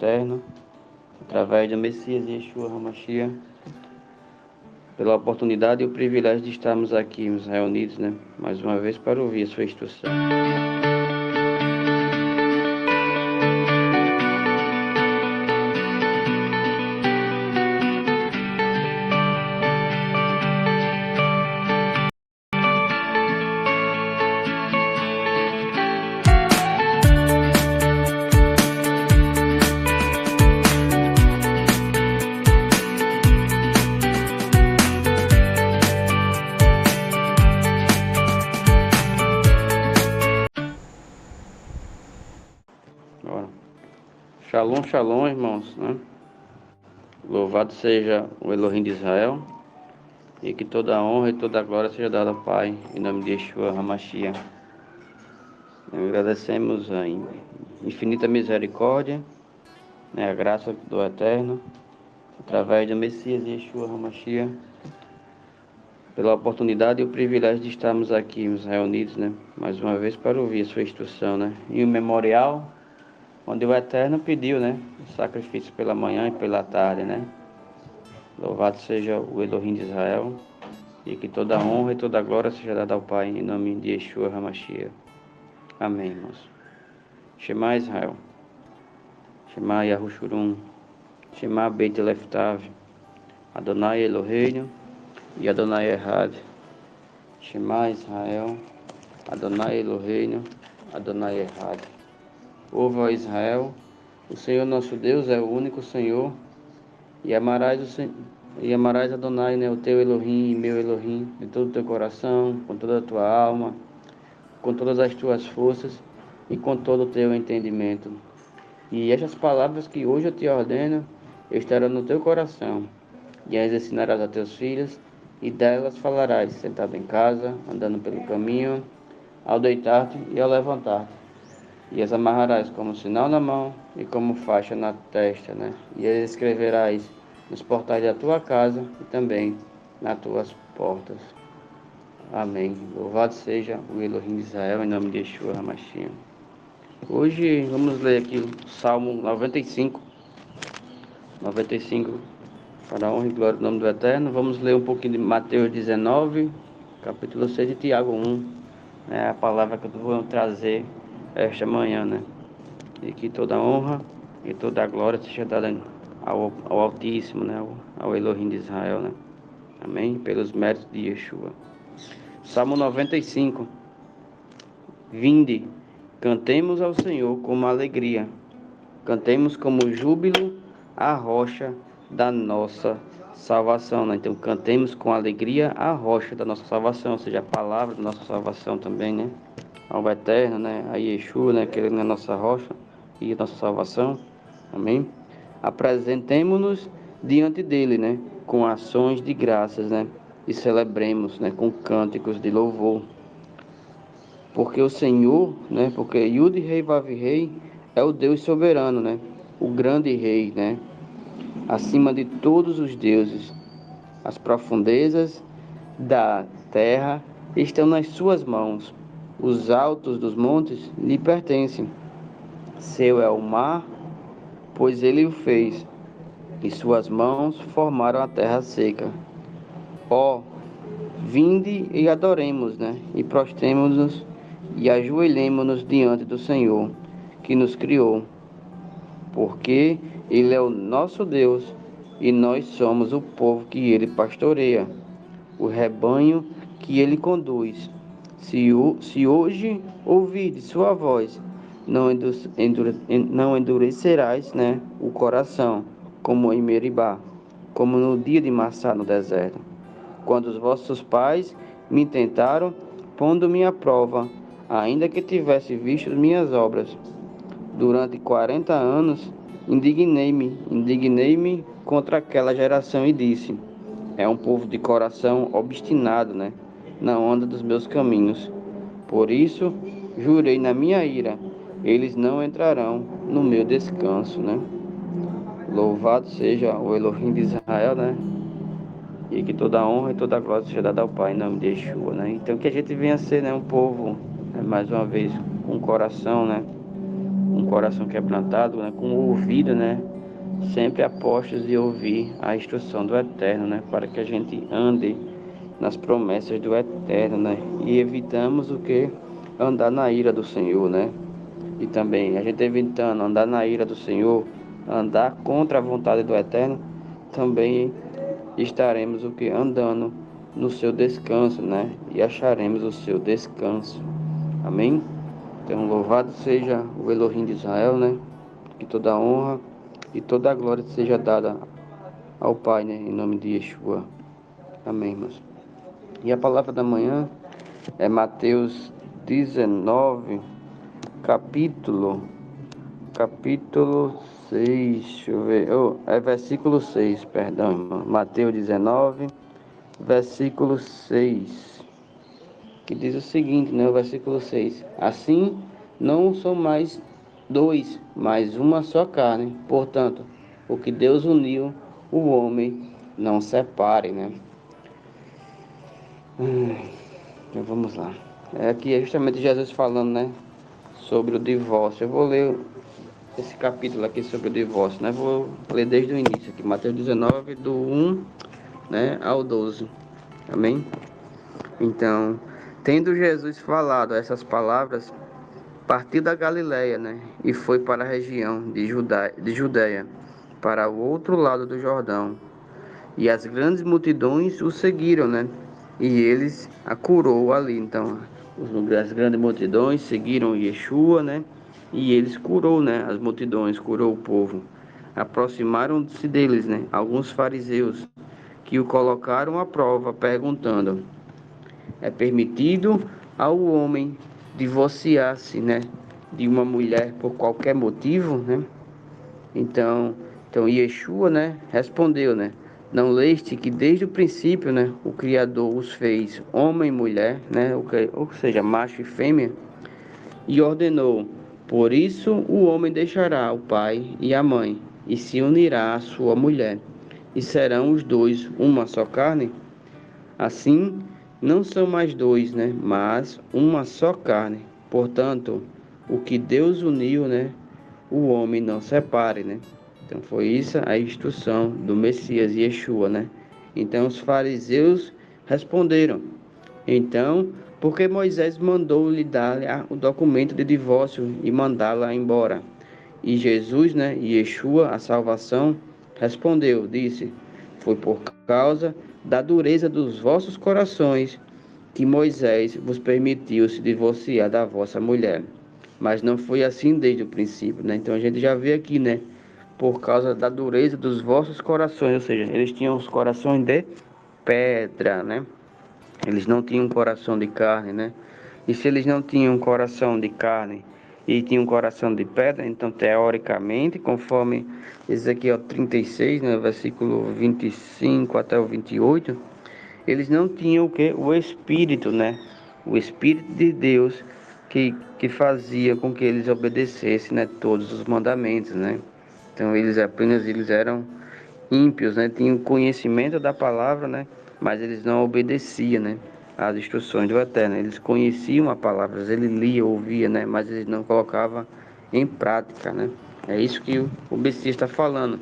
eterno, através do Messias Yeshua HaMashiach, pela oportunidade e o privilégio de estarmos aqui reunidos, mais uma vez para ouvir a sua instrução. Shalom, shalom, irmãos, Louvado seja o Elohim de Israel, e que toda a honra e toda a glória seja dada ao Pai, em nome de Yeshua HaMashiach. Agradecemos a infinita misericórdia, a graça do Eterno, através do Messias Yeshua HaMashiach, pela oportunidade e o privilégio de estarmos aqui reunidos, mais uma vez para ouvir a sua instrução, E o memorial onde o Eterno pediu, o sacrifício pela manhã e pela tarde, Louvado seja o Elohim de Israel, e que toda a honra e toda a glória seja dada ao Pai, em nome de Yeshua HaMashiach. Amém, irmãos. Shema Israel, Shema Yahushurum, Shema Beit Leftav, Adonai Eloheinu e Adonai Echad. Shema Israel, Adonai Eloheinu, Adonai Echad. Ouve, ó Israel, o Senhor nosso Deus é o único Senhor, e amarás Adonai, o teu Elohim e meu Elohim, de todo o teu coração, com toda a tua alma, com todas as tuas forças e com todo o teu entendimento. E estas palavras que hoje eu te ordeno estarão no teu coração, e as ensinarás a teus filhos, e delas falarás, sentado em casa, andando pelo caminho, ao deitar-te e ao levantar-te. E as amarrarás como sinal na mão e como faixa na testa, E as escreverás nos portais da tua casa e também nas tuas portas. Amém. Louvado seja o Elohim de Israel, em nome de Yeshua HaMashiach. Hoje vamos ler aqui o Salmo 95. Para a honra e glória do nome do Eterno. Vamos ler um pouquinho de Mateus 19, capítulo 6 e Tiago 1. A palavra que eu vou trazer esta manhã, E que toda a honra e toda a glória seja dada ao Altíssimo, ao Elohim de Israel, Amém? Pelos méritos de Yeshua. Salmo 95. Vinde, cantemos ao Senhor com alegria. Cantemos como júbilo a rocha da nossa salvação, Então cantemos com alegria a rocha da nossa salvação, ou seja, a palavra da nossa salvação também, Ao Eterno, a Yeshua, que Ele é a nossa rocha e a nossa salvação. Amém? Apresentemo-nos diante dele, com ações de graças, E celebremos, com cânticos de louvor. Porque o Senhor, porque Yud Rei Vav Rei é o Deus soberano, O grande Rei, Acima de todos os deuses. As profundezas da terra estão nas suas mãos. Os altos dos montes lhe pertencem. Seu é o mar, pois ele o fez, e suas mãos formaram a terra seca. Ó, vinde e adoremos, E prostremo-nos e ajoelhemo-nos diante do Senhor, que nos criou. Porque Ele é o nosso Deus, e nós somos o povo que Ele pastoreia, o rebanho que Ele conduz. Se hoje ouvirdes sua voz, não endurecerás, o coração, como em Meribá, como no dia de Massá no deserto, quando os vossos pais me tentaram, pondo-me à prova, ainda que tivesse visto minhas obras. Durante 40 anos indignei-me contra aquela geração e disse: é um povo de coração obstinado, não anda dos meus caminhos. Por isso, jurei na minha ira, eles não entrarão no meu descanso, Louvado seja o Elohim de Israel, E que toda a honra e toda a glória seja dada ao Pai, em nome de Yeshua, Então que a gente venha ser, um povo, mais uma vez, com coração, um coração quebrantado, né, com o ouvido, né, sempre a postos de ouvir a instrução do Eterno, né, para que a gente ande nas promessas do Eterno, né, e evitamos o que? Andar na ira do Senhor, né, e também a gente evitando andar na ira do Senhor, andar contra a vontade do Eterno, também estaremos o que? Andando no seu descanso, né, e acharemos o seu descanso, amém? Então louvado seja o Elohim de Israel, né, que toda a honra e toda a glória seja dada ao Pai, né, em nome de Yeshua, amém, irmãos. E a palavra da manhã é Mateus 19, capítulo 6, deixa eu ver, é versículo 6, perdão, irmão. Mateus 19, versículo 6, que diz o seguinte, né, o versículo 6: assim não são mais dois, mas uma só carne. Portanto, o que Deus uniu, o homem não separe, né? Então vamos lá. Aqui é justamente Jesus falando, né, sobre o divórcio. Eu vou ler esse capítulo aqui sobre o divórcio, né? Vou ler desde o início aqui, Mateus 19, do 1, né, ao 12. Amém? Então, tendo Jesus falado essas palavras, partiu da Galileia, né, e foi para a região de Judeia, para o outro lado do Jordão. E as grandes multidões o seguiram, né? E eles a curou ali. Então, as grandes multidões seguiram Yeshua, né? E eles curou, né? As multidões, curou o povo. Aproximaram-se deles, né? Alguns fariseus que o colocaram à prova, perguntando: é permitido ao homem divorciar-se, né? De uma mulher por qualquer motivo, né? Então Yeshua, né, respondeu, né, não leste que desde o princípio, né, o Criador os fez homem e mulher, né, ou seja, macho e fêmea, e ordenou, por isso o homem deixará o pai e a mãe, e se unirá à sua mulher, e serão os dois uma só carne? Assim, não são mais dois, né, mas uma só carne. Portanto, o que Deus uniu, né, o homem não separe, né? Então foi isso a instrução do Messias Yeshua, né? Então os fariseus responderam: então, por que Moisés mandou lhe dar o documento de divórcio e mandá-la embora? E Jesus, né, Yeshua, a salvação, respondeu, disse: foi por causa da dureza dos vossos corações que Moisés vos permitiu se divorciar da vossa mulher. Mas não foi assim desde o princípio, né? Então a gente já vê aqui, né? Por causa da dureza dos vossos corações, ou seja, eles tinham os corações de pedra, né? Eles não tinham um coração de carne, né? E se eles não tinham um coração de carne e tinham um coração de pedra, então teoricamente, conforme Ezequiel 36, né, versículo 25 até o 28, eles não tinham o que? O Espírito, né? O Espírito de Deus que fazia com que eles obedecessem, né, todos os mandamentos, né? Então eles eram ímpios, né? Tinham conhecimento da palavra, né? Mas eles não obedeciam, né? Às instruções do Eterno. Eles conheciam a palavra, eles liam, ouviam, né? Mas eles não colocavam em prática, né? É isso que o Messias está falando.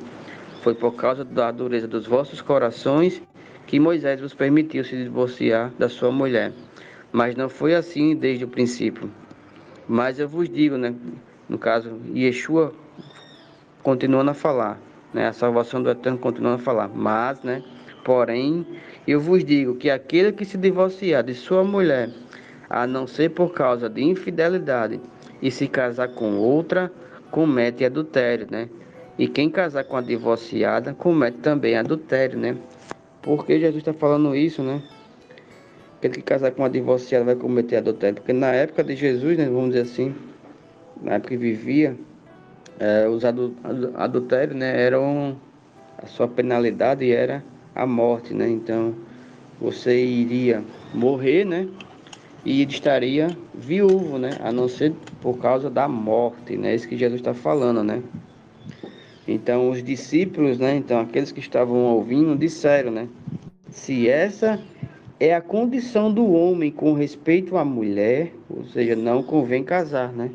Foi por causa da dureza dos vossos corações que Moisés vos permitiu se divorciar da sua mulher. Mas não foi assim desde o princípio. Mas eu vos digo, né? No caso, Yeshua continuando a falar, né? A salvação do Eterno continuando a falar. Mas, né? Porém, eu vos digo que aquele que se divorciar de sua mulher, a não ser por causa de infidelidade, e se casar com outra, comete adultério, né? E quem casar com a divorciada, comete também adultério, né? Por que Jesus está falando isso, né? Aquele que casar com a divorciada vai cometer adultério. Porque na época de Jesus, né, vamos dizer assim, na época que vivia, os adultérios, né, eram a sua penalidade era a morte, né? Então você iria morrer, né? E estaria viúvo, né? A não ser por causa da morte, né? Isso que Jesus está falando, né? Então os discípulos, né? Então aqueles que estavam ouvindo disseram, né? Se essa é a condição do homem com respeito à mulher, ou seja, não convém casar, né?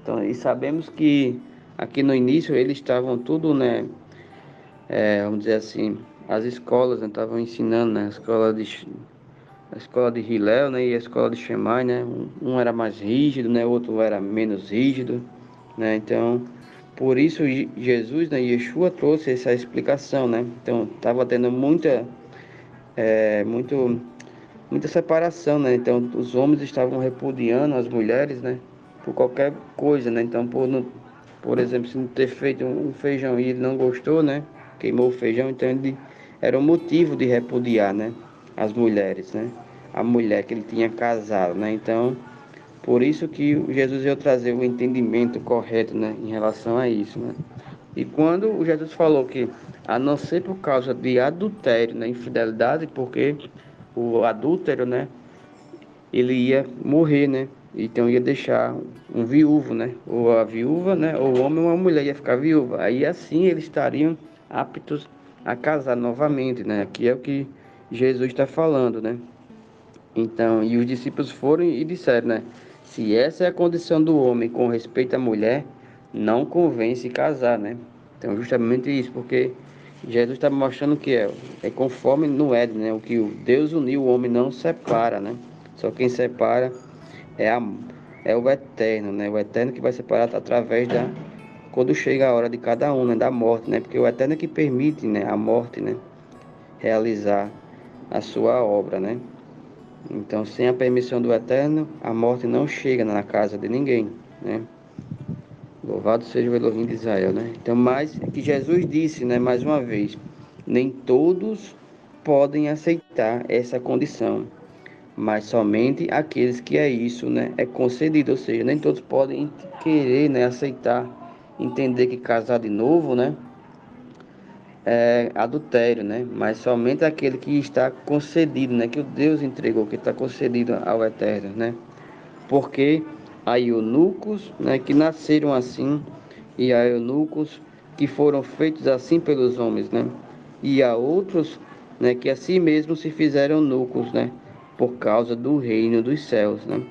Então, e sabemos que aqui no início eles estavam tudo, né, vamos dizer assim, as escolas, né, estavam ensinando, né, a escola de Hilel, né, e a escola de Shammai, né, um era mais rígido, né, o outro era menos rígido, né, então, por isso Jesus, né, Yeshua trouxe essa explicação, né, então, estava tendo muito muita separação, né? Então, os homens estavam repudiando as mulheres, né? Por qualquer coisa, né? Então, por exemplo, se não ter feito um feijão e ele não gostou, né? Queimou o feijão, então ele era um motivo de repudiar, né? As mulheres, né? A mulher que ele tinha casado, né? Então, por isso que Jesus veio trazer o entendimento correto, né? Em relação a isso, né? E quando o Jesus falou que, a não ser por causa de adultério, né? Infidelidade, porque o adúltero, né? Ele ia morrer, né? Então ia deixar um viúvo, né? Ou a viúva, né? Ou o homem ou a mulher ia ficar viúva. Aí assim eles estariam aptos a casar novamente, né? Aqui é o que Jesus está falando, né? Então, e os discípulos foram e disseram, né? Se essa é a condição do homem com respeito à mulher, não convém se casar, né? Então, justamente isso, porque Jesus está mostrando que é conforme no Éden, né? O que o Deus uniu, o homem não separa, né? Só quem separa é, a, é o eterno, né? O eterno que vai separar através da... Quando chega a hora de cada um, né? Da morte, né? Porque o eterno é que permite, né? A morte, né? Realizar a sua obra, né? Então, sem a permissão do Eterno, a morte não chega na casa de ninguém, né? Louvado seja o Elohim de Israel, né? Então, mas que Jesus disse, né, mais uma vez, nem todos podem aceitar essa condição, mas somente aqueles que é isso, né, é concedido, ou seja, nem todos podem querer, né, aceitar, entender que casar de novo, né, é adultério, né? Mas somente aquele que está concedido, né? Que o Deus entregou, que está concedido ao Eterno, né? Porque há eunucos, né, que nasceram assim, e há eunucos que foram feitos assim pelos homens, né? E há outros, né, que a si mesmos se fizeram eunucos, né? Por causa do reino dos céus, né?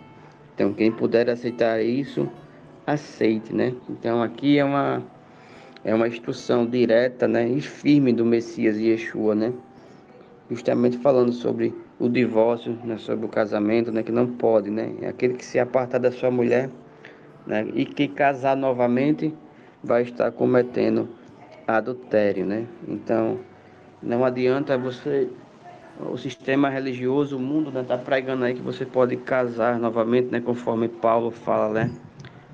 Então, quem puder aceitar isso, aceite, né? Então, aqui é uma instrução direta, né, e firme do Messias Yeshua, né? Justamente falando sobre o divórcio, né, sobre o casamento, né, que não pode, né? É aquele que se apartar da sua mulher, né, e que casar novamente vai estar cometendo adultério, né? Então, não adianta você, o sistema religioso, o mundo, né, tá pregando aí que você pode casar novamente, né, conforme Paulo fala, né?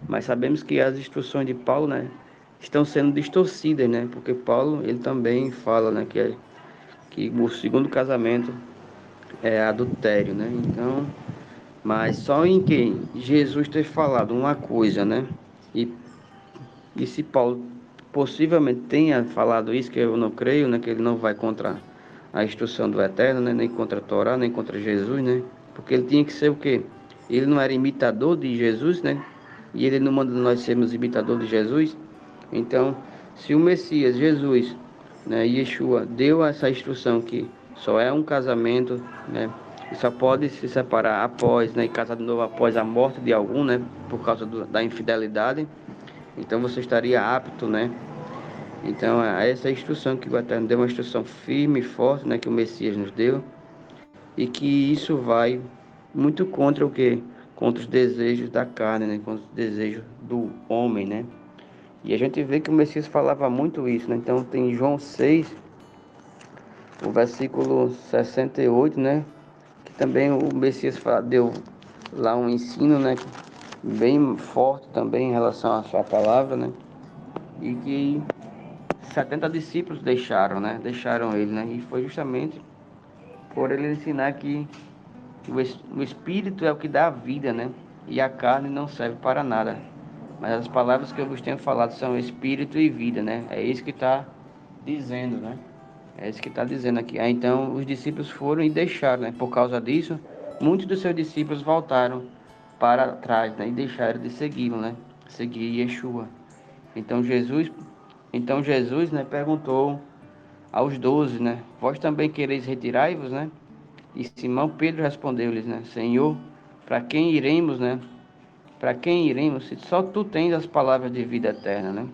Mas sabemos que as instruções de Paulo, né, estão sendo distorcidas, né? Porque Paulo, ele também fala, né, que o segundo casamento é adultério, né? Então, mas só em que Jesus ter falado uma coisa, né? E, e se Paulo possivelmente tenha falado isso, que eu não creio, né? Que ele não vai contra a instrução do Eterno, né? Nem contra a Torá, nem contra Jesus, né? Porque ele tinha que ser o quê? Ele não era imitador de Jesus, né? E ele não manda nós sermos imitadores de Jesus. Então, se o Messias, Jesus, né, Yeshua, deu essa instrução que só é um casamento, né, e só pode se separar após, né, e casar de novo após a morte de algum, né, por causa da infidelidade, então você estaria apto, né. Então, essa é a instrução que o Eterno deu, uma instrução firme e forte, né, que o Messias nos deu, e que isso vai muito contra o que? Contra os desejos da carne, né, contra os desejos do homem, né. E a gente vê que o Messias falava muito isso, né? Então tem João 6, o versículo 68, né? Que também o Messias deu lá um ensino, né? Bem forte também em relação à sua palavra, né? E que 70 discípulos deixaram, né? Deixaram ele, né? E foi justamente por ele ensinar que o Espírito é o que dá a vida, né? E a carne não serve para nada. Mas as palavras que eu vos tenho falado são Espírito e vida, né? É isso que está dizendo, né? É isso que está dizendo aqui. Aí, então os discípulos foram e deixaram, né? Por causa disso, muitos dos seus discípulos voltaram para trás, né? E deixaram de segui-lo, né? Seguir Yeshua. Então Jesus, né? Perguntou aos 12, né? Vós também quereis retirai-vos, né? E Simão Pedro respondeu-lhes, né? Senhor, para quem iremos, né? para quem iremos se só tu tens as palavras de vida eterna, né?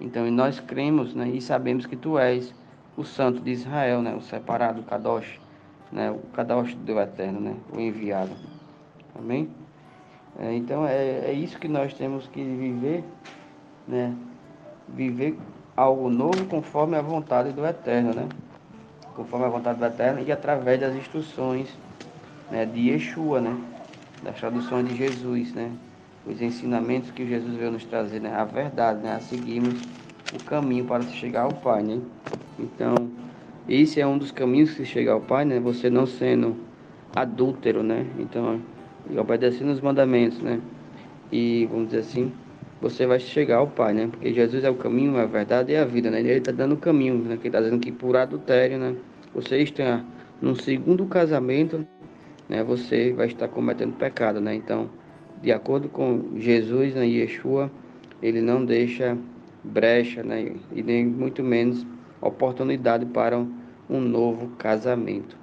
Então, e nós cremos, né, e sabemos que tu és o Santo de Israel, né, o separado, o Kadosh, né, o Kadosh do Eterno, né, o enviado. Amém? Então, é isso que nós temos que viver, né? Viver algo novo conforme a vontade do Eterno, né? Conforme a vontade do Eterno e através das instruções, né, de Yeshua, né? Das traduções de Jesus, né? Os ensinamentos que Jesus veio nos trazer, né? A verdade, né? A seguirmos o caminho para se chegar ao Pai, né? Então, esse é um dos caminhos que se chega ao Pai, né? Você não sendo adúltero, né? Então, e obedecendo os mandamentos, né? E, vamos dizer assim, você vai chegar ao Pai, né? Porque Jesus é o caminho, a verdade e a vida, né? Ele está dando o caminho, né? Que ele está dizendo que por adultério, né? Você está num segundo casamento, né? Você vai estar cometendo pecado, né? Então, de acordo com Jesus, né? Yeshua, ele não deixa brecha, né? E nem muito menos oportunidade para um novo casamento.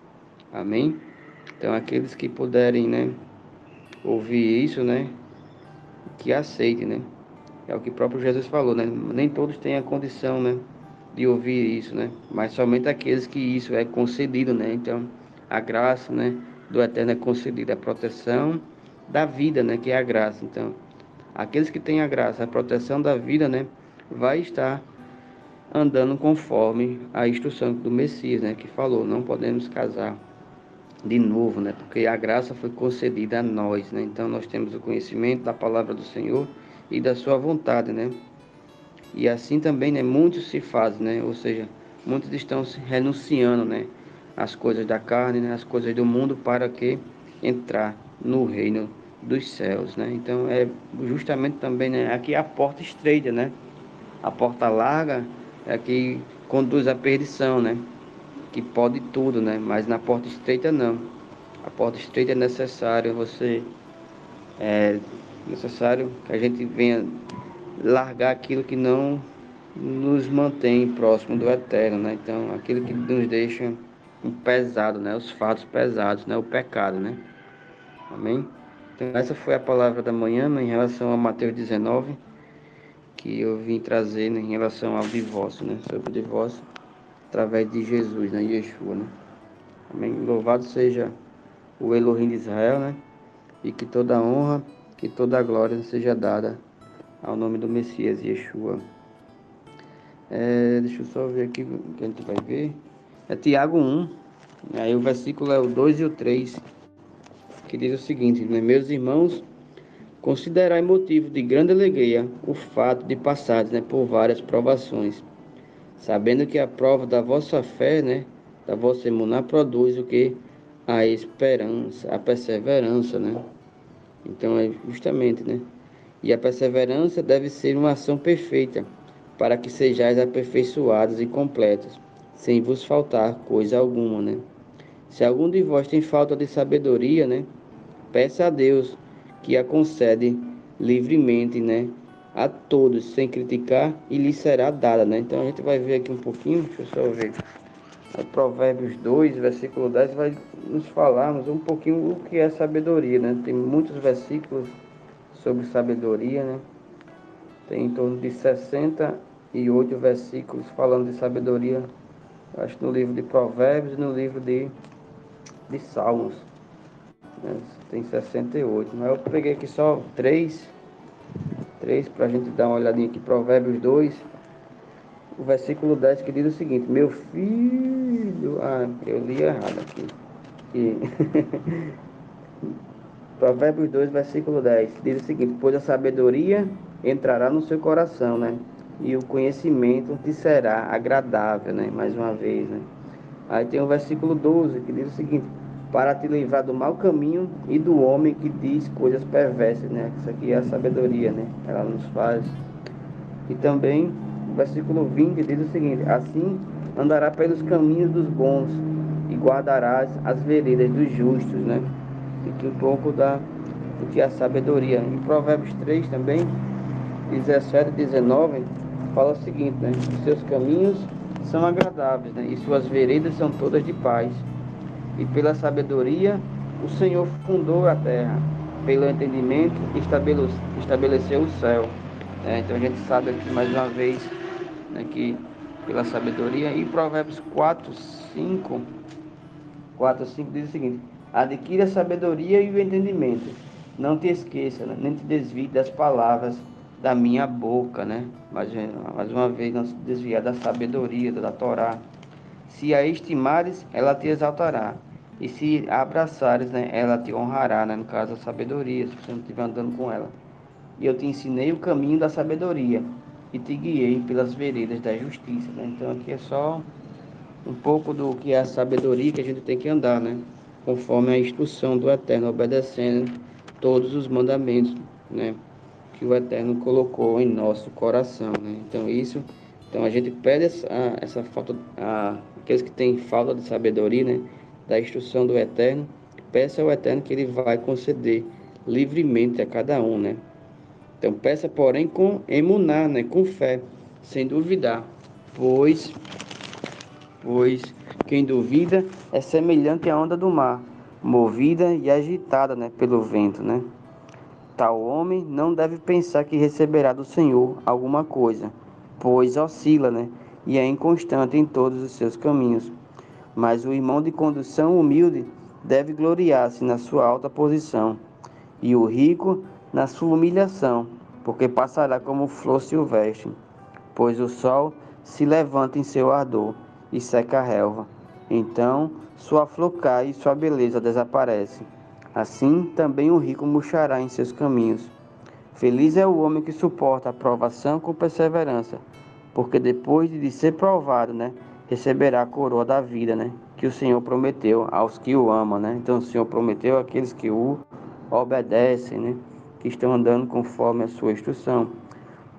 Amém? Então, aqueles que puderem, né? Ouvir isso, né? Que aceitem, né? É o que o próprio Jesus falou, né? Nem todos têm a condição, né, de ouvir isso, né? Mas somente aqueles que isso é concedido, né? Então, a graça, né, do Eterno é concedida, a proteção da vida, né, que é a graça. Então, aqueles que têm a graça, a proteção da vida, né, vai estar andando conforme a instrução do Messias, né, que falou, não podemos casar de novo, né? Porque a graça foi concedida a nós, né? Então nós temos o conhecimento da palavra do Senhor e da sua vontade, né? E assim também, né, muitos se fazem, né? Ou seja, muitos estão se renunciando, né, às coisas da carne, né, às coisas do mundo para que entrar no reino dos céus, né? Então é justamente também, né, aqui a porta estreita, né? A porta larga é a que conduz à perdição, né? Que pode tudo, né? Mas na porta estreita não. A porta estreita é necessário é necessário que a gente venha largar aquilo que não nos mantém próximo do eterno, né? Então, aquilo que nos deixa pesado, né? Os fatos pesados, né? O pecado, né? Amém? Então, essa foi a palavra da manhã, né, em relação a Mateus 19, que eu vim trazer, né, em relação ao divórcio, né? Sobre o divórcio através de Jesus, né? Yeshua, né? Amém? Louvado seja o Elohim de Israel, né? E que toda a honra e toda a glória seja dada ao nome do Messias, Yeshua. Deixa eu só ver aqui o que a gente vai ver. É Tiago 1, aí o versículo é o 2 e o 3, que diz o seguinte, né? Meus irmãos, considerai motivo de grande alegria o fato de passares, né, por várias provações, sabendo que a prova da vossa fé, né, da vossa emuná produz o que? A esperança, a perseverança, né? Então é justamente, né? E a perseverança deve ser uma ação perfeita, para que sejais aperfeiçoados e completos, sem vos faltar coisa alguma, né? Se algum de vós tem falta de sabedoria, né? Peça a Deus, que a concede livremente, né? A todos, sem criticar, e lhe será dada, né? Então a gente vai ver aqui um pouquinho, deixa eu só ver. Provérbios 2, versículo 10, vai nos falarmos um pouquinho o que é sabedoria, né? Tem muitos versículos sobre sabedoria, né? Tem em torno de 68 versículos falando de sabedoria, acho que no livro de Provérbios e no livro de Salmos, né? Tem 68, mas eu peguei aqui só três para a gente dar uma olhadinha aqui. Provérbios 2, o versículo 10, que diz o seguinte: meu filho, eu li errado aqui. E Provérbios 2, versículo 10, diz o seguinte: pois a sabedoria entrará no seu coração, né? E o conhecimento te será agradável, né? Mais uma vez, né? Aí tem o versículo 12, que diz o seguinte: para te livrar do mau caminho e do homem que diz coisas perversas, né? Isso aqui é a sabedoria, né? Ela nos faz. E também o versículo 20 diz o seguinte: assim andará pelos caminhos dos bons e guardarás as veredas dos justos, né? Aqui um pouco do que é a sabedoria. Em Provérbios 3 também, 17 e 19, fala o seguinte, né? Os seus caminhos são agradáveis, né? E suas veredas são todas de paz. E pela sabedoria o Senhor fundou a terra, pelo entendimento, estabeleceu o céu. Então a gente sabe aqui mais uma vez, né, que pela sabedoria. E Provérbios 4:5 diz o seguinte: adquira a sabedoria e o entendimento. Não te esqueça, né, nem te desvie das palavras da minha boca, né? Mais uma vez, não se desviar da sabedoria, da Torá. Se a estimares, ela te exaltará. E se a abraçares, né, ela te honrará, né? No caso, a sabedoria, se você não estiver andando com ela. E eu te ensinei o caminho da sabedoria e te guiei pelas veredas da justiça, né? Então aqui é só um pouco do que é a sabedoria que a gente tem que andar, né? Conforme a instrução do Eterno, obedecendo todos os mandamentos, né? Que o Eterno colocou em nosso coração, né? Então a gente pede essa falta, aqueles que têm falta de sabedoria, né? Da instrução do Eterno, peça ao Eterno que Ele vai conceder livremente a cada um, né? Então peça, porém, com emuná, né? Com fé, sem duvidar, pois pois quem duvida é semelhante à onda do mar, movida e agitada, né, pelo vento, né? Tal homem não deve pensar que receberá do Senhor alguma coisa, pois oscila, né, e é inconstante em todos os seus caminhos. Mas o irmão de condução humilde deve gloriar-se na sua alta posição, e o rico na sua humilhação, porque passará como flor silvestre, pois o sol se levanta em seu ardor e seca a relva. Então sua flor cai e sua beleza desaparece. Assim também o rico murchará em seus caminhos. Feliz é o homem que suporta a provação com perseverança, porque depois de ser provado, né, receberá a coroa da vida, né, que o Senhor prometeu aos que o amam, né? Então o Senhor prometeu àqueles que o obedecem, né, que estão andando conforme a sua instrução.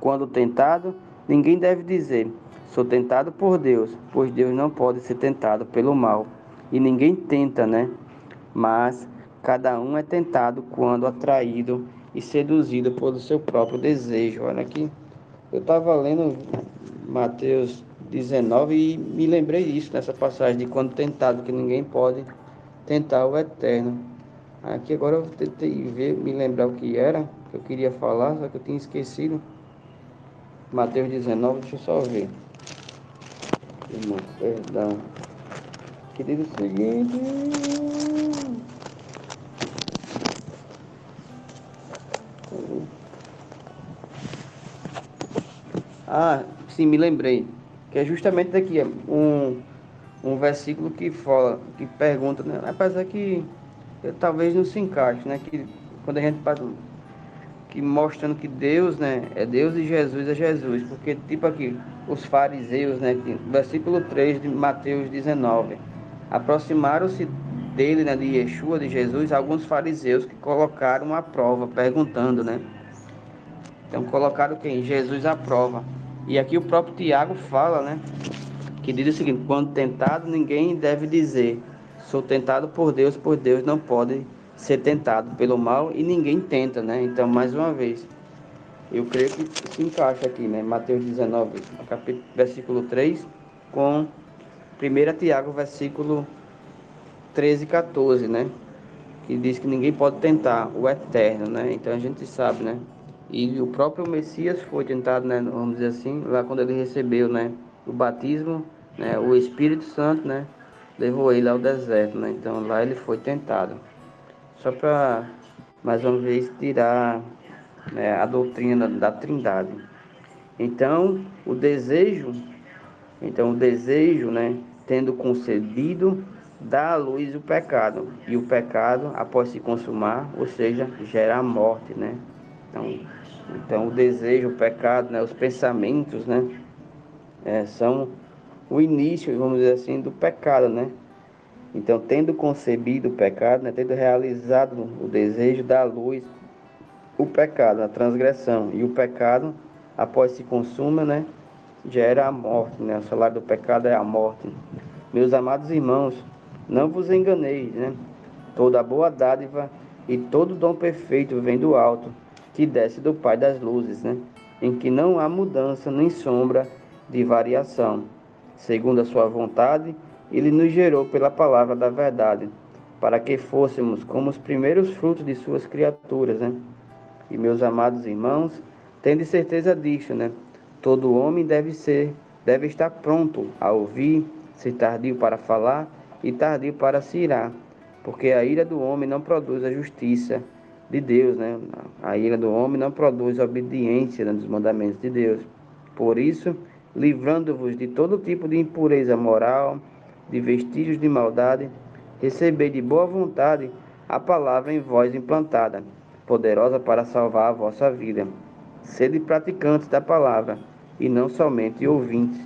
Quando tentado, ninguém deve dizer: sou tentado por Deus, pois Deus não pode ser tentado pelo mal. E ninguém tenta, né? Mas cada um é tentado quando atraído e seduzido pelo seu próprio desejo. Olha aqui, eu estava lendo Mateus 19 e me lembrei disso nessa passagem de quando tentado, que ninguém pode tentar o eterno. Aqui agora eu tentei ver, me lembrar o que era, que eu queria falar, só que eu tinha esquecido. Mateus 19, deixa eu só ver. Irmão, perdão. Que diz o seguinte. Sim, me lembrei. Que é justamente daqui, um versículo que fala, que pergunta, né? Apesar que talvez não se encaixe, né? Que quando a gente que mostrando que Deus, né, é Deus e Jesus é Jesus, porque tipo aqui, os fariseus, né, versículo 3 de Mateus 19, aproximaram-se dele, né, de Yeshua, de Jesus, alguns fariseus que colocaram a prova, perguntando, né, então colocaram quem? Jesus à prova, e aqui o próprio Tiago fala, né, que diz o seguinte: quando tentado, ninguém deve dizer, sou tentado por Deus, pois Deus não pode ser tentado pelo mal e ninguém tenta, né, então mais uma vez, eu creio que se encaixa aqui, né? Mateus 19, capítulo, versículo 3, com 1 Tiago, versículo 13 e 14, né? Que diz que ninguém pode tentar o eterno, né? Então a gente sabe, né? E o próprio Messias foi tentado, né? Vamos dizer assim, lá quando ele recebeu, né? O batismo, né? O Espírito Santo, né? Levou ele ao deserto, né? Então lá ele foi tentado. Só para, mais uma vez, tirar, né, a doutrina da Trindade. Então, o desejo, né, tendo concebido, dá à luz o pecado, e o pecado, após se consumar, ou seja, gera a morte, né? Então o desejo, o pecado, né, os pensamentos, né, são o início, vamos dizer assim, do pecado, né? Então, tendo concebido o pecado, né, tendo realizado o desejo, dá à luz o pecado, a transgressão, e o pecado, após se consuma, né, gera a morte, né? O salário do pecado é a morte. Meus amados irmãos, não vos enganeis, né? Toda boa dádiva e todo dom perfeito vem do alto, que desce do Pai das luzes, né? Em que não há mudança nem sombra de variação. Segundo a sua vontade, ele nos gerou pela palavra da verdade, para que fôssemos como os primeiros frutos de suas criaturas, né? E meus amados irmãos, tende certeza disto, né? Todo homem deve estar pronto a ouvir, ser tardio para falar e tardio para se irar, porque a ira do homem não produz a justiça de Deus, né? A ira do homem não produz a obediência, né, dos mandamentos de Deus. Por isso, livrando-vos de todo tipo de impureza moral, de vestígios de maldade, recebei de boa vontade a palavra em vós implantada, poderosa para salvar a vossa vida. Sede praticantes da palavra, e não somente ouvintes,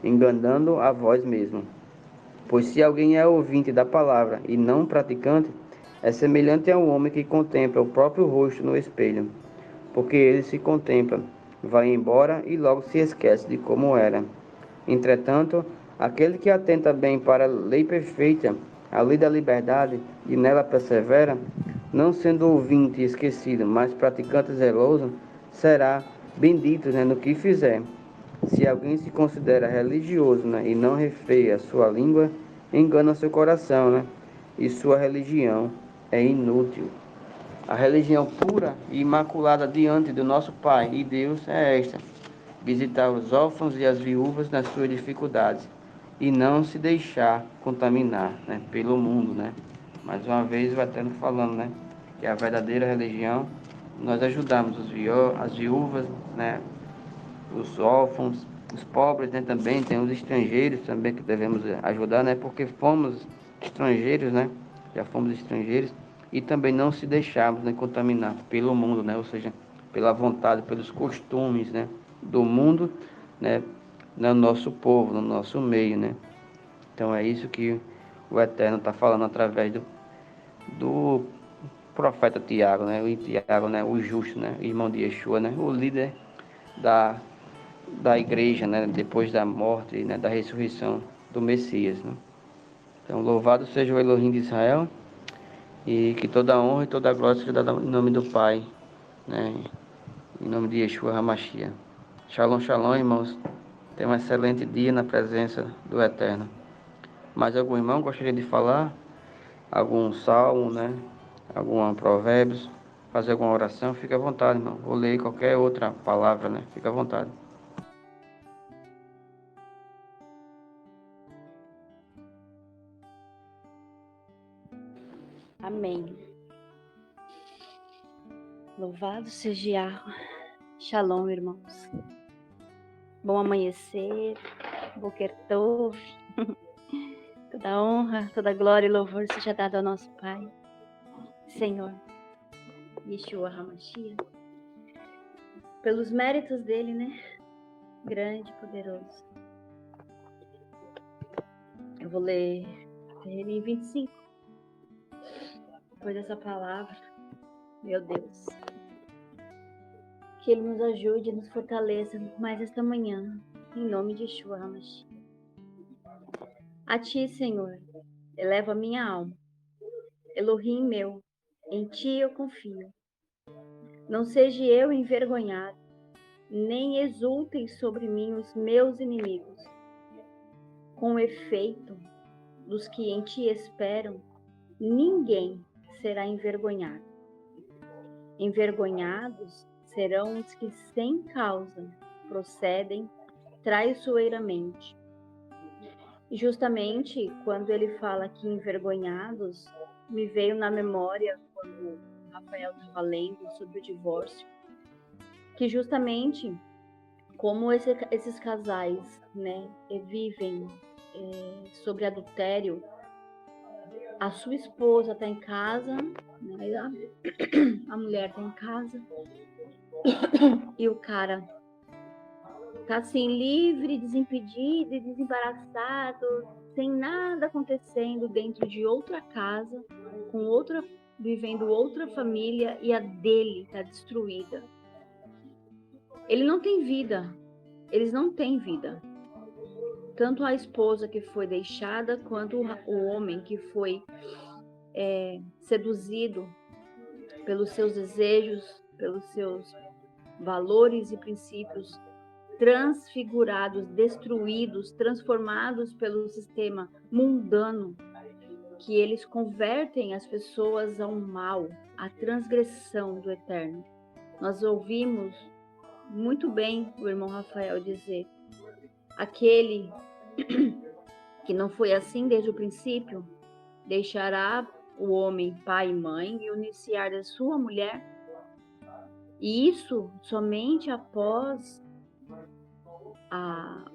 enganando a vós mesmos. Pois se alguém é ouvinte da palavra e não praticante, é semelhante a um homem que contempla o próprio rosto no espelho, porque ele se contempla, vai embora e logo se esquece de como era. Entretanto, aquele que atenta bem para a lei perfeita, a lei da liberdade, e nela persevera, não sendo ouvinte esquecido, mas praticante zeloso, será bendito, né, no que fizer. Se alguém se considera religioso, né, e não refreia a sua língua, engana seu coração, né, e sua religião é inútil. A religião pura e imaculada diante do nosso Pai e Deus é esta: visitar os órfãos e as viúvas nas suas dificuldades e não se deixar contaminar, né, pelo mundo, né? Mais uma vez o Eterno falando, né, que a verdadeira religião, nós ajudamos as viúvas, né, os órfãos, os pobres, né, também tem os estrangeiros também que devemos ajudar, né, porque fomos estrangeiros, né, já fomos estrangeiros e também não se deixarmos, né, contaminar pelo mundo, né, ou seja, pela vontade, pelos costumes, né, do mundo, né, no nosso povo, no nosso meio, né. Então é isso que o Eterno está falando através do profeta Tiago, né, o Tiago, né, o justo, né, irmão de Yeshua, né, o líder da igreja, né, depois da morte, né, da ressurreição do Messias, né? Então, louvado seja o Elohim de Israel e que toda a honra e toda a glória seja dada em nome do Pai, né, em nome de Yeshua HaMashiach. Shalom, shalom, irmãos. Tenha um excelente dia na presença do Eterno. Mais algum irmão gostaria de falar? Algum salmo, né? Algum provérbios? Fazer alguma oração? Fique à vontade, irmão. Vou ler qualquer outra palavra, né? Fique à vontade. Amém. Louvado seja Yahweh. Shalom, irmãos. Bom amanhecer. Boker Tov. Toda honra, toda glória e louvor seja dado ao nosso Pai, Senhor, Yeshua HaMashiach. Pelos méritos dele, né? Grande, poderoso. Eu vou ler Jeremias 25. Depois dessa palavra, meu Deus. Que ele nos ajude e nos fortaleça mais esta manhã, em nome de Yeshua HaMashiach. A ti, Senhor, elevo a minha alma. Elohim meu, em ti eu confio. Não seja eu envergonhado, nem exultem sobre mim os meus inimigos. Com efeito, dos que em ti esperam, ninguém será envergonhado. Envergonhados serão os que sem causa procedem traiçoeiramente. E justamente quando ele fala que envergonhados, me veio na memória quando o Rafael estava lendo sobre o divórcio, que justamente como esses casais, né, vivem sobre adultério, a sua esposa está em casa, né, a mulher está em casa e o cara tá assim livre, desimpedido e desembaraçado, sem nada acontecendo dentro de outra casa, com outra, vivendo outra família e a dele está destruída. Ele não tem vida, eles não têm vida. Tanto a esposa que foi deixada, quanto o homem que foi seduzido pelos seus desejos, pelos seus valores e princípios, transfigurados, destruídos, transformados pelo sistema mundano. que eles convertem as pessoas ao mal, à transgressão do Eterno. Nós ouvimos muito bem o irmão Rafael dizer: aquele que não foi assim desde o princípio, deixará o homem pai e mãe e unir-se-á da sua mulher, e isso somente após a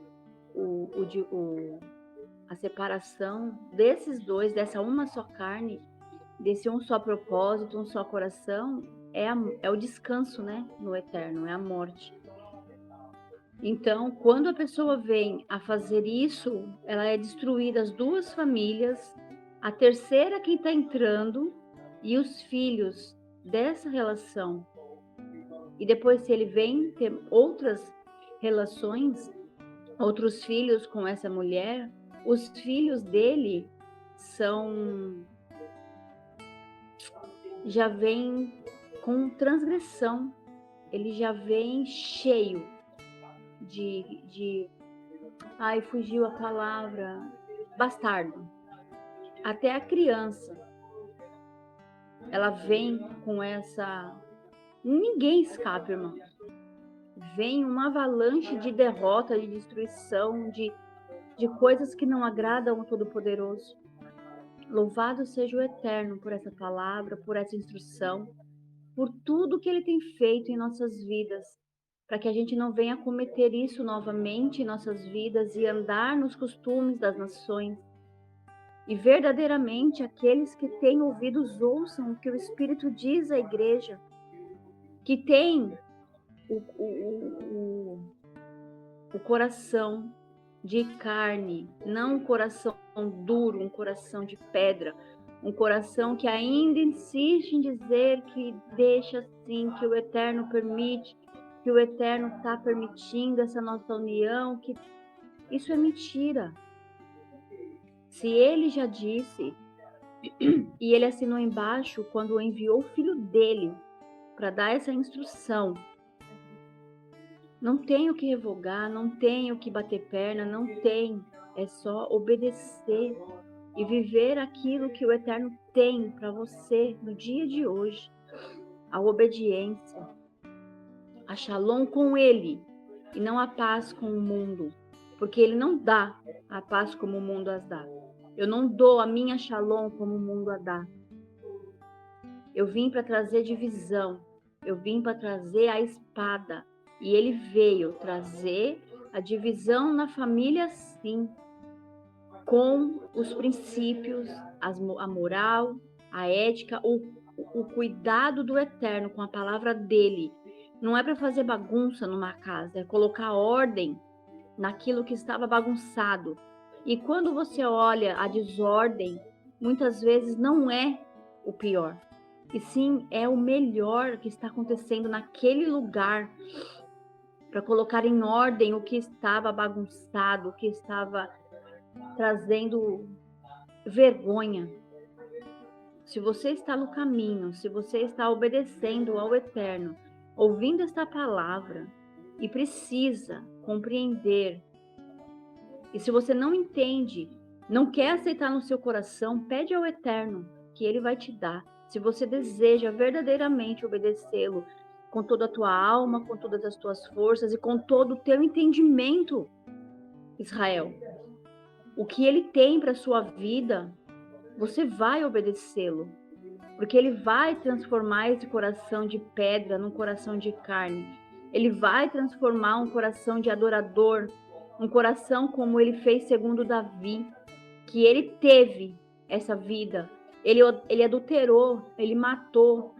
separação desses dois, dessa uma só carne, desse um só propósito, um só coração, é o descanso, né, no eterno, é a morte. Então, quando a pessoa vem a fazer isso, ela é destruída as duas famílias, a terceira quem está entrando e os filhos dessa relação. E depois, se ele vem ter outras relações, outros filhos com essa mulher, os filhos dele já vem com transgressão, ele já vem cheio ai, fugiu a palavra, bastardo. Até a criança, ela vem com essa, ninguém escapa, irmão. Vem uma avalanche de derrota, de destruição, de coisas que não agradam ao Todo-Poderoso. Louvado seja o Eterno por essa palavra, por essa instrução, por tudo que Ele tem feito em nossas vidas, para que a gente não venha cometer isso novamente em nossas vidas e andar nos costumes das nações. E verdadeiramente aqueles que têm ouvidos ouçam o que o Espírito diz à igreja, que tem o coração de carne, não um coração duro, um coração de pedra, um coração que ainda insiste em dizer que deixa assim, que o Eterno permite, que o Eterno está permitindo essa nossa união, que isso é mentira. Se ele já disse, e ele assinou embaixo quando enviou o filho dele para dar essa instrução, não tem o que revogar, não tem o que bater perna, não tem. É só obedecer e viver aquilo que o Eterno tem para você no dia de hoje. A obediência, a shalom com Ele e não a paz com o mundo. Porque Ele não dá a paz como o mundo as dá. Eu não dou a minha shalom como o mundo a dá. Eu vim para trazer divisão. Eu vim para trazer a espada. E Ele veio trazer a divisão na família, sim, com os princípios, a moral, a ética, o cuidado do Eterno com a palavra dele. Não é para fazer bagunça numa casa, é colocar ordem naquilo que estava bagunçado. E quando você olha a desordem, muitas vezes não é o pior, e sim é o melhor que está acontecendo naquele lugar, para colocar em ordem o que estava bagunçado, o que estava trazendo vergonha. Se você está no caminho, se você está obedecendo ao Eterno, ouvindo esta palavra e precisa compreender, e se você não entende, não quer aceitar no seu coração, pede ao Eterno que Ele vai te dar. Se você deseja verdadeiramente obedecê-lo com toda a tua alma, com todas as tuas forças e com todo o teu entendimento, Israel, o que Ele tem para a sua vida, você vai obedecê-lo, porque Ele vai transformar esse coração de pedra num coração de carne. Ele vai transformar um coração de adorador, um coração como Ele fez segundo Davi, que ele teve essa vida. Ele adulterou, ele matou,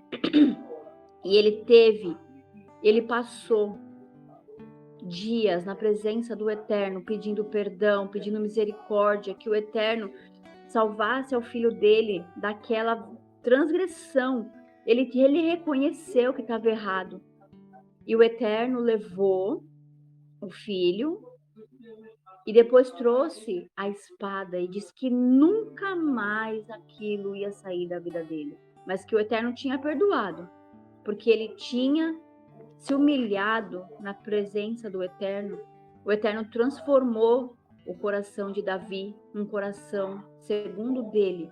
e ele passou dias na presença do Eterno, pedindo perdão, pedindo misericórdia, que o Eterno salvasse ao filho dele daquela transgressão. Ele reconheceu que estava errado. E o Eterno levou o filho e depois trouxe a espada e disse que nunca mais aquilo ia sair da vida dele. Mas que o Eterno tinha perdoado, porque ele tinha se humilhado na presença do Eterno. O Eterno transformou o coração de Davi num coração segundo dele.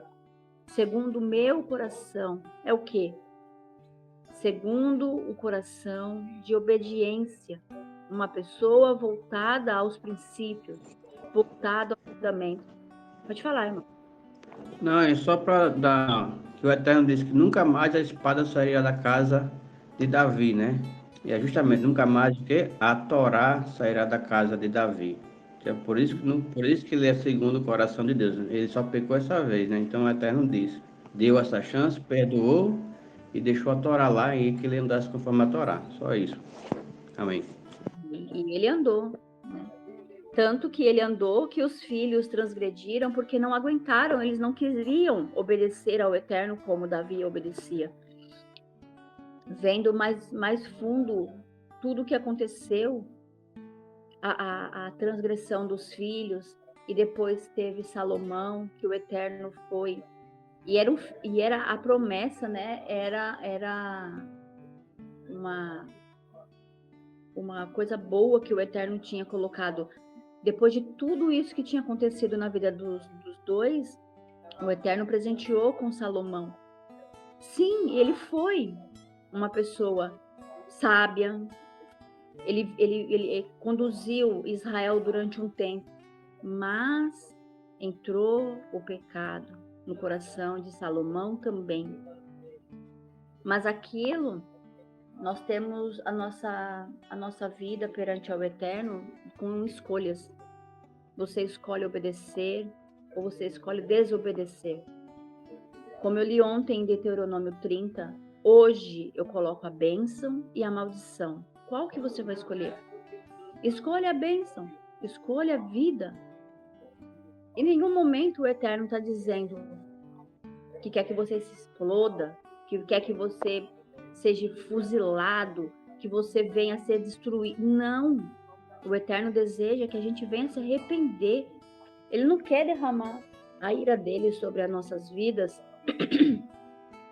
segundo o meu coração. É o quê? Segundo o coração de obediência. Uma pessoa voltada aos princípios, voltada ao fundamento. Pode falar, irmão. Não, é só para dar. Que o Eterno disse que nunca mais a espada sairia da casa de Davi, né? E é justamente nunca mais que a Torá sairá da casa de Davi. É por isso que, por isso que ele é segundo o coração de Deus. Ele só pecou essa vez, né? Então o Eterno disse: deu essa chance, perdoou e deixou a Torá lá e que ele andasse conforme a Torá. Só isso. Amém. E ele andou, né? Tanto que ele andou que os filhos transgrediram porque não aguentaram, eles não queriam obedecer ao Eterno como Davi obedecia. Vendo mais fundo tudo o que aconteceu, a transgressão dos filhos, e depois teve Salomão, que o Eterno foi. E era a promessa, né? Era uma coisa boa que o Eterno tinha colocado. Depois de tudo isso que tinha acontecido na vida dos dois, o Eterno presenteou com Salomão. Sim, ele foi uma pessoa sábia. Ele conduziu Israel durante um tempo, mas entrou o pecado no coração de Salomão também. Mas aquilo, nós temos a nossa vida perante ao Eterno com escolhas. Você escolhe obedecer ou você escolhe desobedecer. Como eu li ontem em Deuteronômio 30, hoje eu coloco a bênção e a maldição. Qual que você vai escolher? Escolha a bênção, escolha a vida. Em nenhum momento o Eterno está dizendo que quer que você se exploda, que quer que você seja fuzilado, que você venha a ser destruído. Não! O Eterno deseja que a gente venha se arrepender. Ele não quer derramar a ira dele sobre as nossas vidas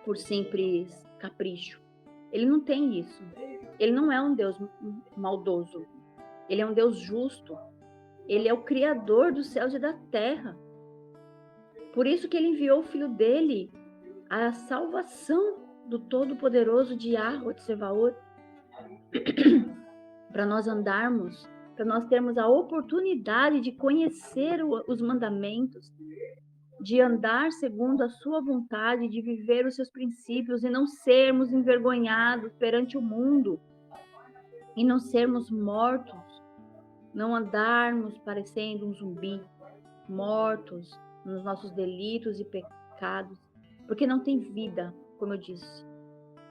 por simples capricho. Ele não tem isso. Ele não é um Deus maldoso. Ele é um Deus justo. Ele é o Criador dos céus e da terra. Por isso que ele enviou o Filho dele, a salvação do Todo-Poderoso de Yahweh de Sebaot, para nós andarmos, para nós termos a oportunidade de conhecer os mandamentos, de andar segundo a sua vontade, de viver os seus princípios e não sermos envergonhados perante o mundo, e não sermos mortos, não andarmos parecendo um zumbi, mortos nos nossos delitos e pecados, porque não tem vida, como eu disse,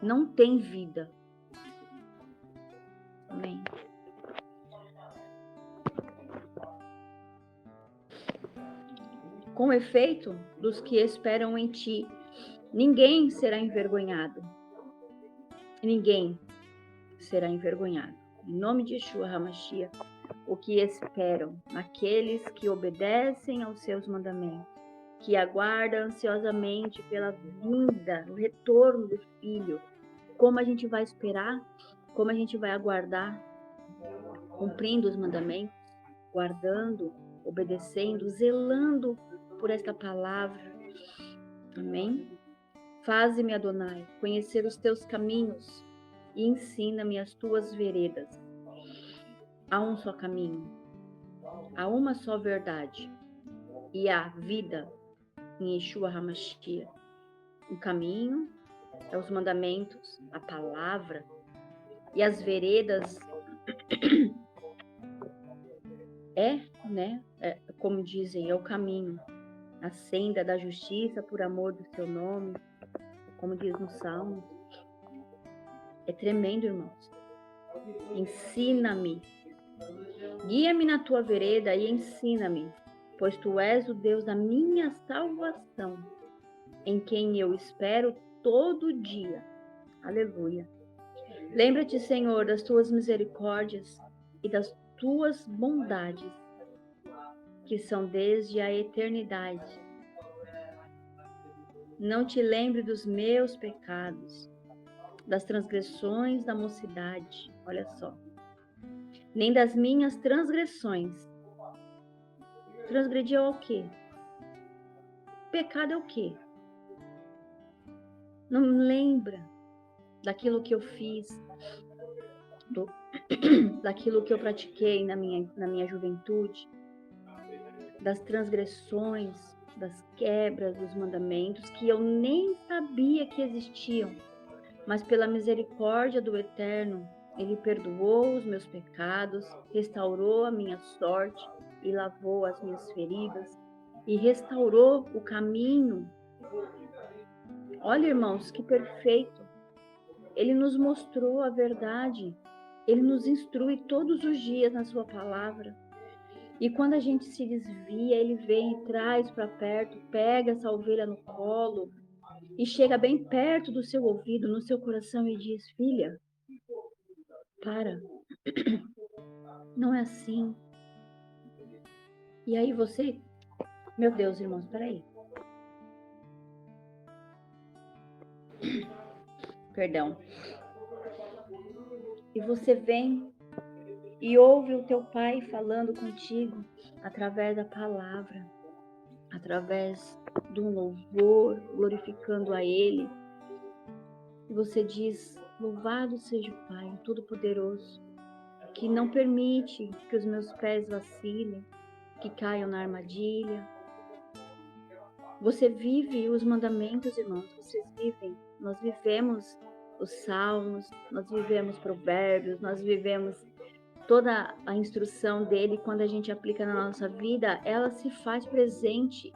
não tem vida. Amém. Com efeito, dos que esperam em ti, ninguém será envergonhado. Ninguém será envergonhado. Em nome de Yeshua HaMashiach, o que esperam aqueles que obedecem aos seus mandamentos, que aguardam ansiosamente pela vinda, o retorno do Filho. Como a gente vai esperar? Como a gente vai aguardar? Cumprindo os mandamentos, guardando, obedecendo, zelando por esta palavra. Amém? Faze-me, Adonai, conhecer os teus caminhos e ensina-me as tuas veredas. Há um só caminho, há uma só verdade, e há vida em Yeshua HaMashiach. O caminho é os mandamentos, a palavra, e as veredas como dizem, é o caminho, a senda da justiça por amor do seu nome, como diz no Salmo. É tremendo, irmãos. Ensina-me, guia-me na tua vereda e ensina-me, pois tu és o Deus da minha salvação, em quem eu espero todo dia. Aleluia. Lembra-te, Senhor, das tuas misericórdias e das tuas bondades, que são desde a eternidade. Não te lembre dos meus pecados, das transgressões da mocidade, olha só, nem das minhas transgressões. Transgredir é o quê? Pecado é o quê? não lembra daquilo que eu fiz, daquilo que eu pratiquei na minha juventude, das transgressões, das quebras dos mandamentos que eu nem sabia que existiam, mas pela misericórdia do Eterno, Ele perdoou os meus pecados, restaurou a minha sorte e lavou as minhas feridas e restaurou o caminho. Olha, irmãos, que perfeito! Ele nos mostrou a verdade, Ele nos instrui todos os dias na sua palavra. E quando a gente se desvia, Ele vem e traz para perto, pega essa ovelha no colo e chega bem perto do seu ouvido, no seu coração e diz: filha, para, não é assim. E aí você, meu Deus, irmãos, peraí. Perdão. E você vem e ouve o teu pai falando contigo através da palavra, através de um louvor, glorificando a Ele. E você diz: louvado seja o Pai Todo-Poderoso, que não permite que os meus pés vacilem, que caiam na armadilha. Você vive os mandamentos, irmãos, vocês vivem. Nós vivemos os salmos, nós vivemos provérbios, nós vivemos toda a instrução dele. Quando a gente aplica na nossa vida, ela se faz presente,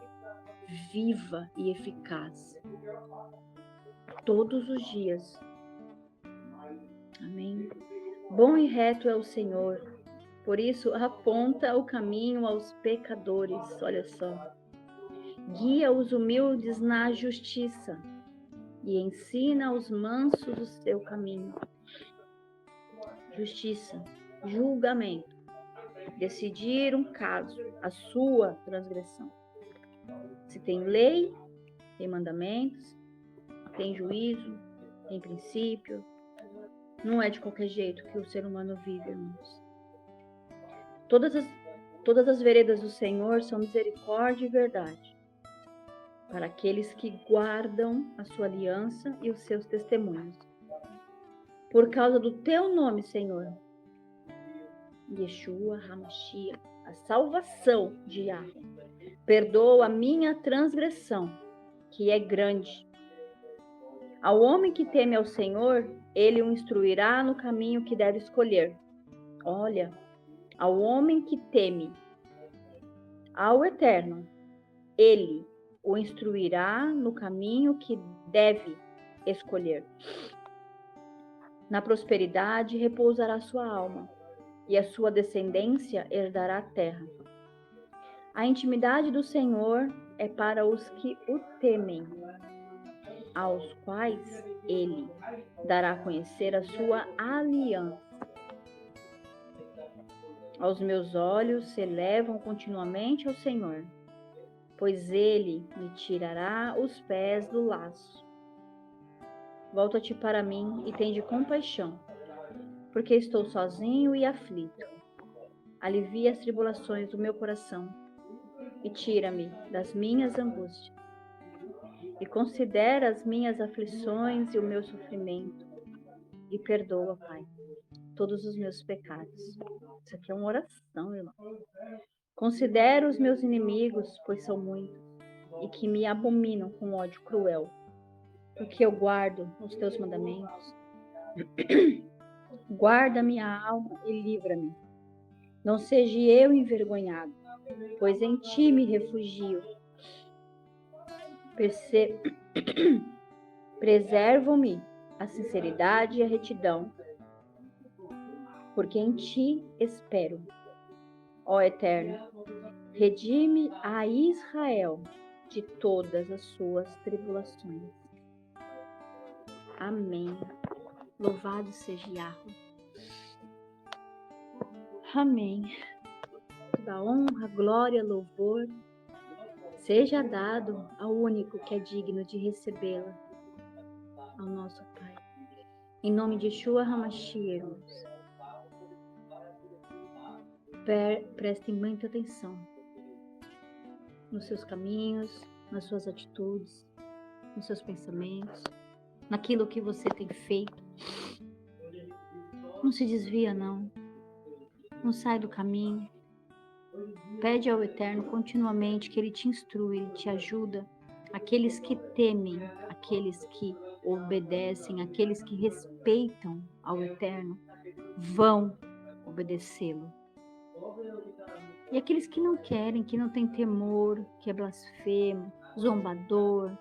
viva e eficaz. Todos os dias. Amém. Bom e reto é o Senhor, por isso aponta o caminho aos pecadores. Olha só. Guia os humildes na justiça e ensina aos mansos o seu caminho. Justiça, julgamento, decidir um caso, a sua transgressão. Se tem lei, tem mandamentos, tem juízo, tem princípio. Não é de qualquer jeito que o ser humano vive, irmãos. Todas as veredas do Senhor são misericórdia e verdade, para aqueles que guardam a sua aliança e os seus testemunhos. Por causa do teu nome, Senhor, Yeshua HaMashiach, a salvação de Yahweh, perdoa a minha transgressão, que é grande. Ao homem que teme ao Senhor, ele o instruirá no caminho que deve escolher. Olha, ao homem que teme ao Eterno, ele o instruirá no caminho que deve escolher. Na prosperidade repousará sua alma, e a sua descendência herdará a terra. A intimidade do Senhor é para os que o temem, aos quais ele dará a conhecer a sua aliança. Aos meus olhos se elevam continuamente ao Senhor, pois ele me tirará os pés do laço. Volta-te para mim e tende compaixão, porque estou sozinho e aflito. Alivia as tribulações do meu coração e tira-me das minhas angústias. E considera as minhas aflições e o meu sofrimento. E perdoa, Pai, todos os meus pecados. Isso aqui é uma oração, irmão. Considera os meus inimigos, pois são muitos, e que me abominam com ódio cruel, porque eu guardo os teus mandamentos. Guarda minha alma e livra-me. Não seja eu envergonhado, pois em ti me refugio. Preservam-me a sinceridade e a retidão, porque em ti espero. Ó Eterno, redime a Israel de todas as suas tribulações. Amém. Louvado seja Yahweh. Amém. Toda honra, glória, louvor seja dado ao único que é digno de recebê-la, ao nosso Pai. Em nome de Yeshua HaMashiach, irmãos. Prestem muita atenção nos seus caminhos, nas suas atitudes, nos seus pensamentos. naquilo que você tem feito. Não se desvia, não. Não sai do caminho. Pede ao Eterno continuamente que Ele te instrua, Ele te ajuda. Aqueles que temem, aqueles que obedecem, aqueles que respeitam ao Eterno, vão obedecê-lo. E aqueles que não querem, que não têm temor, que é blasfemo, zombador,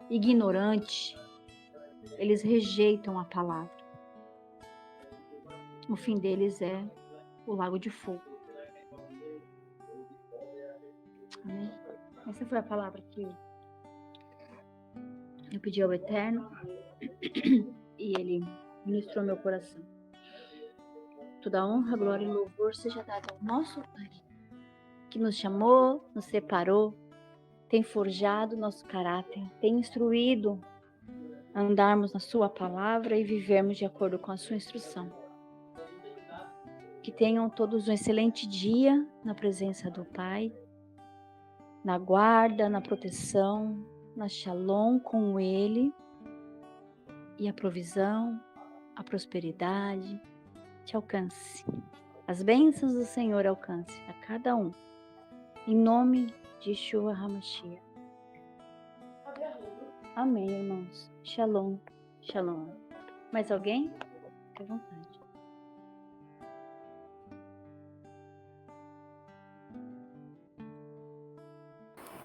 ignorante, eles rejeitam a palavra. O fim deles é o lago de fogo. Amém? Essa foi a palavra que eu pedi ao Eterno e Ele ministrou meu coração. Toda honra, glória e louvor seja dado ao nosso Pai, que nos chamou, nos separou, tem forjado nosso caráter, tem instruído a andarmos na sua palavra e vivermos de acordo com a sua instrução. Que tenham todos um excelente dia na presença do Pai, na guarda, na proteção, na shalom com Ele, e a provisão, a prosperidade te alcance. As bênçãos do Senhor alcance a cada um. Em nome de Yeshua HaMashiach. Amém, irmãos. Shalom, shalom. Mais alguém? Fique à vontade.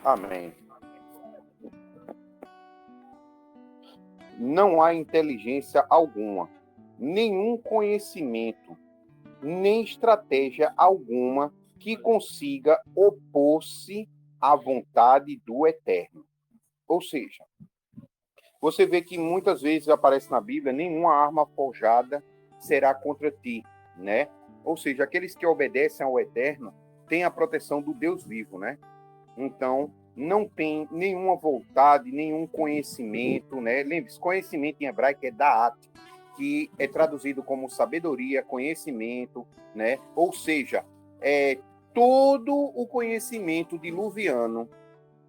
Amém. Não há inteligência alguma, nenhum conhecimento, nem estratégia alguma que consiga opor-se à vontade do Eterno. Ou seja, você vê que muitas vezes aparece na Bíblia, nenhuma arma forjada será contra ti, né? Ou seja, aqueles que obedecem ao Eterno têm a proteção do Deus vivo, né? Então, não tem nenhuma vontade, nenhum conhecimento, né? Lembre-se, conhecimento em hebraico é da'at, que é traduzido como sabedoria, conhecimento, né? Ou seja, todo o conhecimento diluviano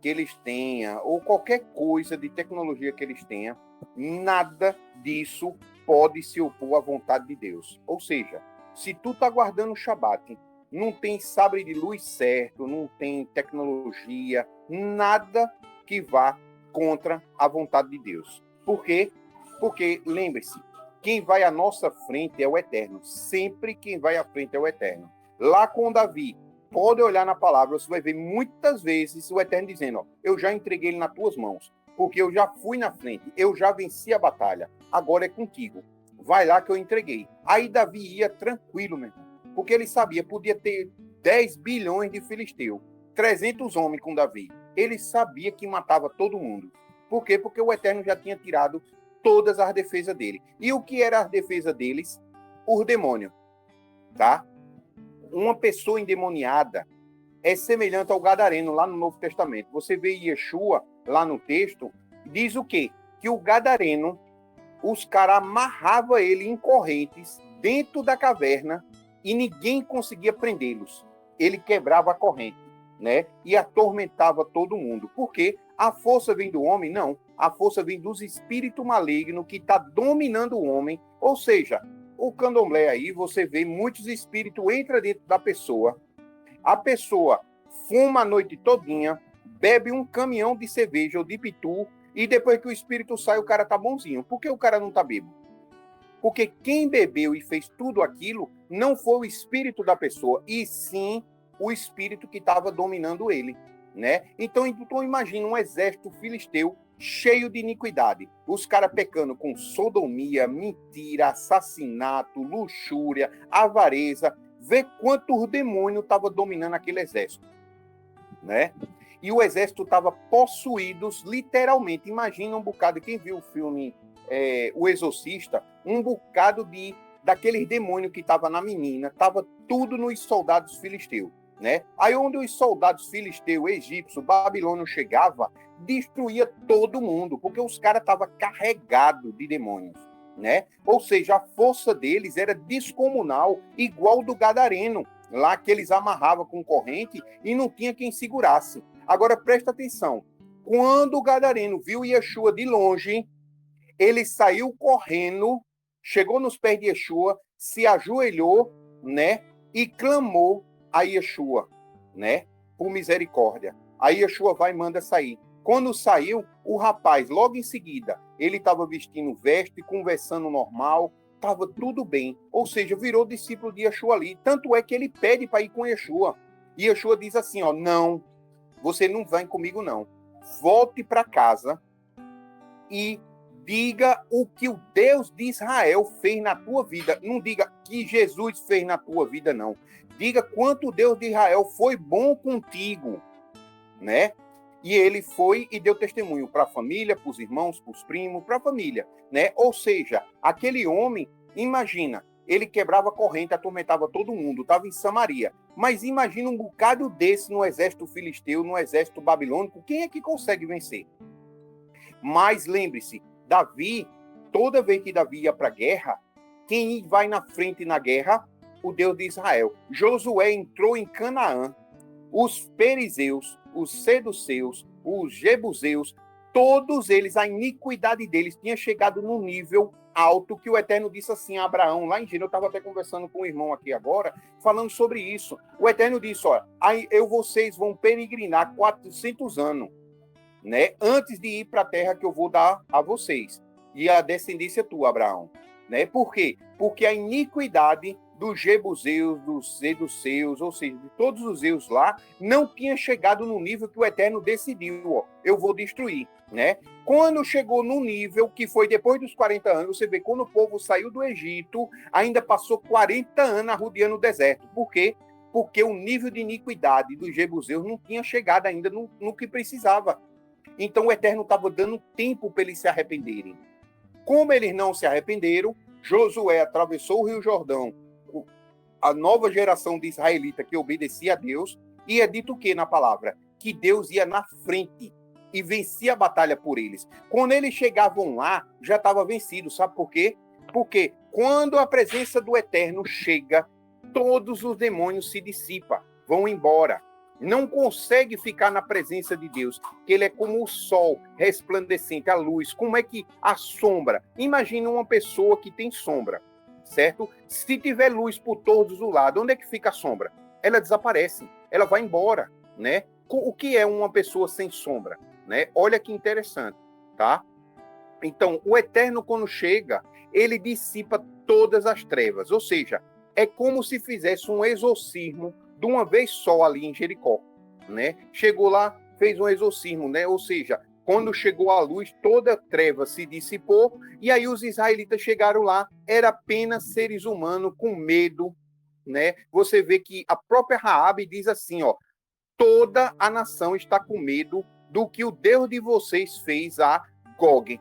que eles tenham, ou qualquer coisa de tecnologia que eles tenham, nada disso pode se opor à vontade de Deus. Ou seja, se tu tá guardando o Shabat, não tem sabre de luz certo, não tem tecnologia, nada que vá contra a vontade de Deus. Por quê? Porque, lembre-se, quem vai à nossa frente é o Eterno. Sempre quem vai à frente é o Eterno. Lá com Davi, pode olhar na palavra, você vai ver muitas vezes o Eterno dizendo, ó, eu já entreguei ele nas tuas mãos, porque eu já fui na frente, eu já venci a batalha, agora é contigo. Vai lá que eu entreguei. Aí Davi ia tranquilo, meu irmão. Porque ele sabia, podia ter 10 bilhões de filisteus, 300 homens com Davi. Ele sabia que matava todo mundo. Por quê? Porque o Eterno já tinha tirado todas as defesas dele. E o que era a defesa deles? Os demônios. Tá? Uma pessoa endemoniada é semelhante ao gadareno lá no Novo Testamento. Você vê Yeshua lá no texto, diz o quê? Que o gadareno, os caras amarravam ele em correntes dentro da caverna e ninguém conseguia prendê-los. Ele quebrava a corrente, né? E atormentava todo mundo. Por quê? A força vem do homem? Não. A força vem dos espíritos malignos que está dominando o homem. Ou seja, o candomblé aí, você vê muitos espíritos entram dentro da pessoa. A pessoa fuma a noite todinha, bebe um caminhão de cerveja ou de pitu, e depois que o espírito sai, o cara tá bonzinho. Por que o cara não tá bêbado? Porque quem bebeu e fez tudo aquilo não foi o espírito da pessoa, e sim o espírito que estava dominando ele, né? Então imagina um exército filisteu cheio de iniquidade. Os caras pecando com sodomia, mentira, assassinato, luxúria, avareza. Vê quantos demônios estavam dominando aquele exército, né? E o exército estava possuído literalmente. Imagina um bocado, quem viu o filme O Exorcista, um bocado daqueles demônios que estava na menina, estava tudo nos soldados filisteus, né? Aí onde os soldados filisteus, egípcios, babilônios chegava, destruía todo mundo, porque os caras estavam carregados de demônios, né? Ou seja, a força deles era descomunal, igual do gadareno, lá que eles amarravam com corrente e não tinha quem segurasse. Agora presta atenção, quando o gadareno viu Yeshua de longe, ele saiu correndo, chegou nos pés de Yeshua, se ajoelhou, né, e clamou a Yeshua, né, por misericórdia. Aí Yeshua vai e manda sair. Quando saiu, o rapaz, logo em seguida, ele estava vestindo veste, conversando normal, estava tudo bem. Ou seja, virou discípulo de Yeshua ali. Tanto é que ele pede para ir com Yeshua. E Yeshua diz assim, ó, não, você não vai comigo não. Volte para casa e diga o que o Deus de Israel fez na tua vida. Não diga que Jesus fez na tua vida, não. Diga quanto o Deus de Israel foi bom contigo, né? E ele foi e deu testemunho para a família, para os irmãos, para os primos, para a família, né? Ou seja, aquele homem, imagina, ele quebrava corrente, atormentava todo mundo, estava em Samaria. Mas imagina um bocado desse no exército filisteu, no exército babilônico, quem é que consegue vencer? Mas lembre-se, Davi, toda vez que Davi ia para a guerra, quem vai na frente na guerra? O Deus de Israel. Josué entrou em Canaã, os perizeus, os seduceus, os jebuseus, todos eles, a iniquidade deles tinha chegado num nível alto que o Eterno disse assim a Abraão, lá em Gênesis, eu estava até conversando com o irmão aqui agora, falando sobre isso. O Eterno disse, ó, aí vocês vão peregrinar 400 anos, né, antes de ir para a terra que eu vou dar a vocês, e a descendência tua, Abraão. Né? Por quê? Porque a iniquidade dos jebuseus, dos seduceus, ou seja, de todos os zeus lá, não tinha chegado no nível que o Eterno decidiu, ó, eu vou destruir, né? Quando chegou no nível que foi depois dos 40 anos, você vê, quando o povo saiu do Egito, ainda passou 40 anos arrodeando o deserto. Por quê? Porque o nível de iniquidade dos jebuseus não tinha chegado ainda no que precisava. Então o Eterno estava dando tempo para eles se arrependerem. Como eles não se arrependeram, Josué atravessou o Rio Jordão, a nova geração de israelita que obedecia a Deus, e é dito o que na palavra? Que Deus ia na frente e vencia a batalha por eles. Quando eles chegavam lá, já estava vencido. Sabe por quê? Porque quando a presença do Eterno chega, todos os demônios se dissipam, vão embora. Não consegue ficar na presença de Deus, que ele é como o sol resplandecente, a luz. Como é que a sombra? Imagina uma pessoa que tem sombra, certo? Se tiver luz por todos os lados, onde é que fica a sombra? Ela desaparece, ela vai embora, né? O que é uma pessoa sem sombra, né? Olha que interessante, tá? Então, o Eterno, quando chega, ele dissipa todas as trevas, ou seja, é como se fizesse um exorcismo de uma vez só ali em Jericó, né? Chegou lá, fez um exorcismo, né? Ou seja, quando chegou a luz, toda a treva se dissipou, e aí os israelitas chegaram lá, era apenas seres humanos com medo, né? Você vê que a própria Raabe diz assim, ó, toda a nação está com medo do que o Deus de vocês fez a Gog,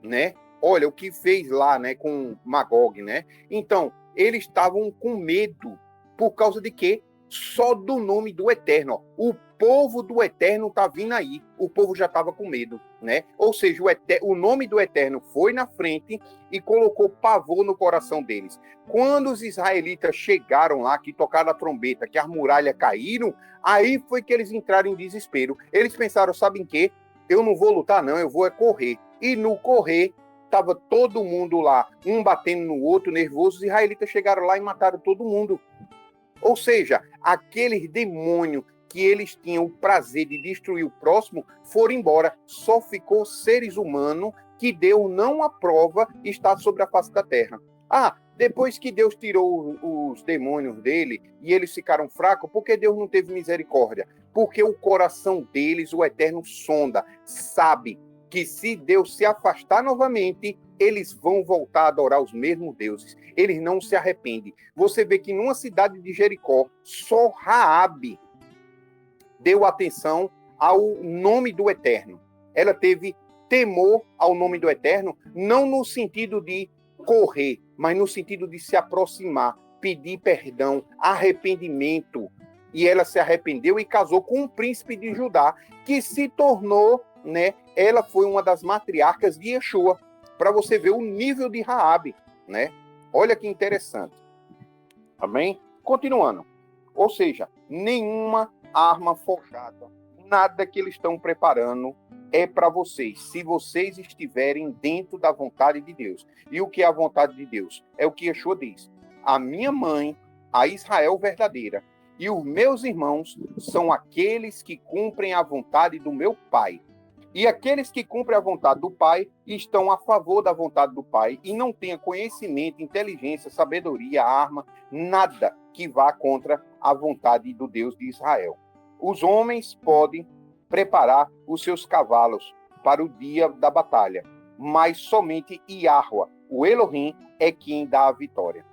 né? Olha o que fez lá, né, com Magog, né? Então, eles estavam com medo por causa de quê? Só do nome do Eterno. Ó. O povo do Eterno tá vindo aí. O povo já estava com medo, né? Ou seja, o nome do Eterno foi na frente e colocou pavor no coração deles. Quando os israelitas chegaram lá, que tocaram a trombeta, que as muralhas caíram, aí foi que eles entraram em desespero. Eles pensaram, sabem o quê? Eu não vou lutar, não, eu vou correr. E no correr, estava todo mundo lá, um batendo no outro, nervoso. Os israelitas chegaram lá e mataram todo mundo. Ou seja, aqueles demônios que eles tinham o prazer de destruir o próximo foram embora. Só ficou seres humanos que Deus não aprova estar sobre a face da terra. Depois que Deus tirou os demônios dele e eles ficaram fracos, por que Deus não teve misericórdia? Porque o coração deles, o Eterno sonda, sabe que se Deus se afastar novamente, eles vão voltar a adorar os mesmos deuses. Eles não se arrependem. Você vê que numa cidade de Jericó, só Raabe deu atenção ao nome do Eterno. Ela teve temor ao nome do Eterno, não no sentido de correr, mas no sentido de se aproximar, pedir perdão, arrependimento. E ela se arrependeu e casou com um príncipe de Judá, que se tornou, né? Ela foi uma das matriarcas de Yeshua, para você ver o nível de Raabe, né? Olha que interessante. Amém? Continuando. Ou seja, nenhuma arma forjada, nada que eles estão preparando é para vocês, se vocês estiverem dentro da vontade de Deus. E o que é a vontade de Deus? É o que Yeshua diz. A minha mãe, a Israel verdadeira, e os meus irmãos são aqueles que cumprem a vontade do meu Pai. E aqueles que cumprem a vontade do Pai estão a favor da vontade do Pai e não têm conhecimento, inteligência, sabedoria, arma, nada que vá contra a vontade do Deus de Israel. Os homens podem preparar os seus cavalos para o dia da batalha, mas somente Yahweh, o Elohim, é quem dá a vitória.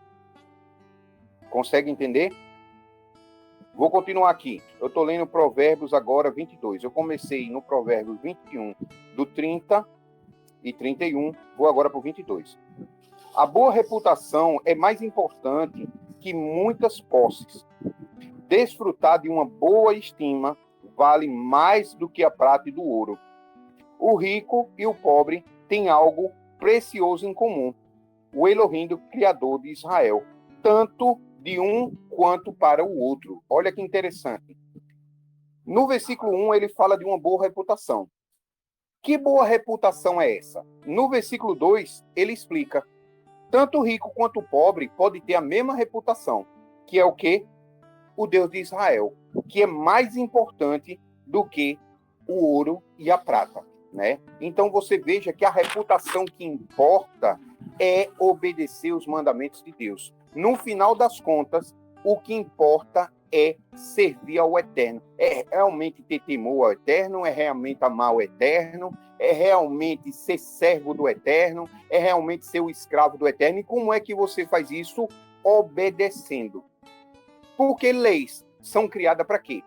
Consegue entender? Vou continuar aqui. Eu estou lendo Provérbios agora 22. Eu comecei no Provérbios 21, do 30 e 31. Vou agora para o 22. A boa reputação é mais importante que muitas posses. Desfrutar de uma boa estima vale mais do que a prata e do ouro. O rico e o pobre têm algo precioso em comum. O Elohim, do Criador de Israel, tanto de um quanto para o outro. Olha que interessante. No versículo 1, ele fala de uma boa reputação. Que boa reputação é essa? No versículo 2, ele explica. Tanto o rico quanto o pobre pode ter a mesma reputação, que é o quê? O Deus de Israel, que é mais importante do que o ouro e a prata, né? Então você veja que a reputação que importa é obedecer os mandamentos de Deus. No final das contas, o que importa é servir ao Eterno. É realmente ter temor ao Eterno, é realmente amar o Eterno, é realmente ser servo do Eterno, é realmente ser o escravo do Eterno. E como é que você faz isso? Obedecendo. Porque leis são criadas para quê?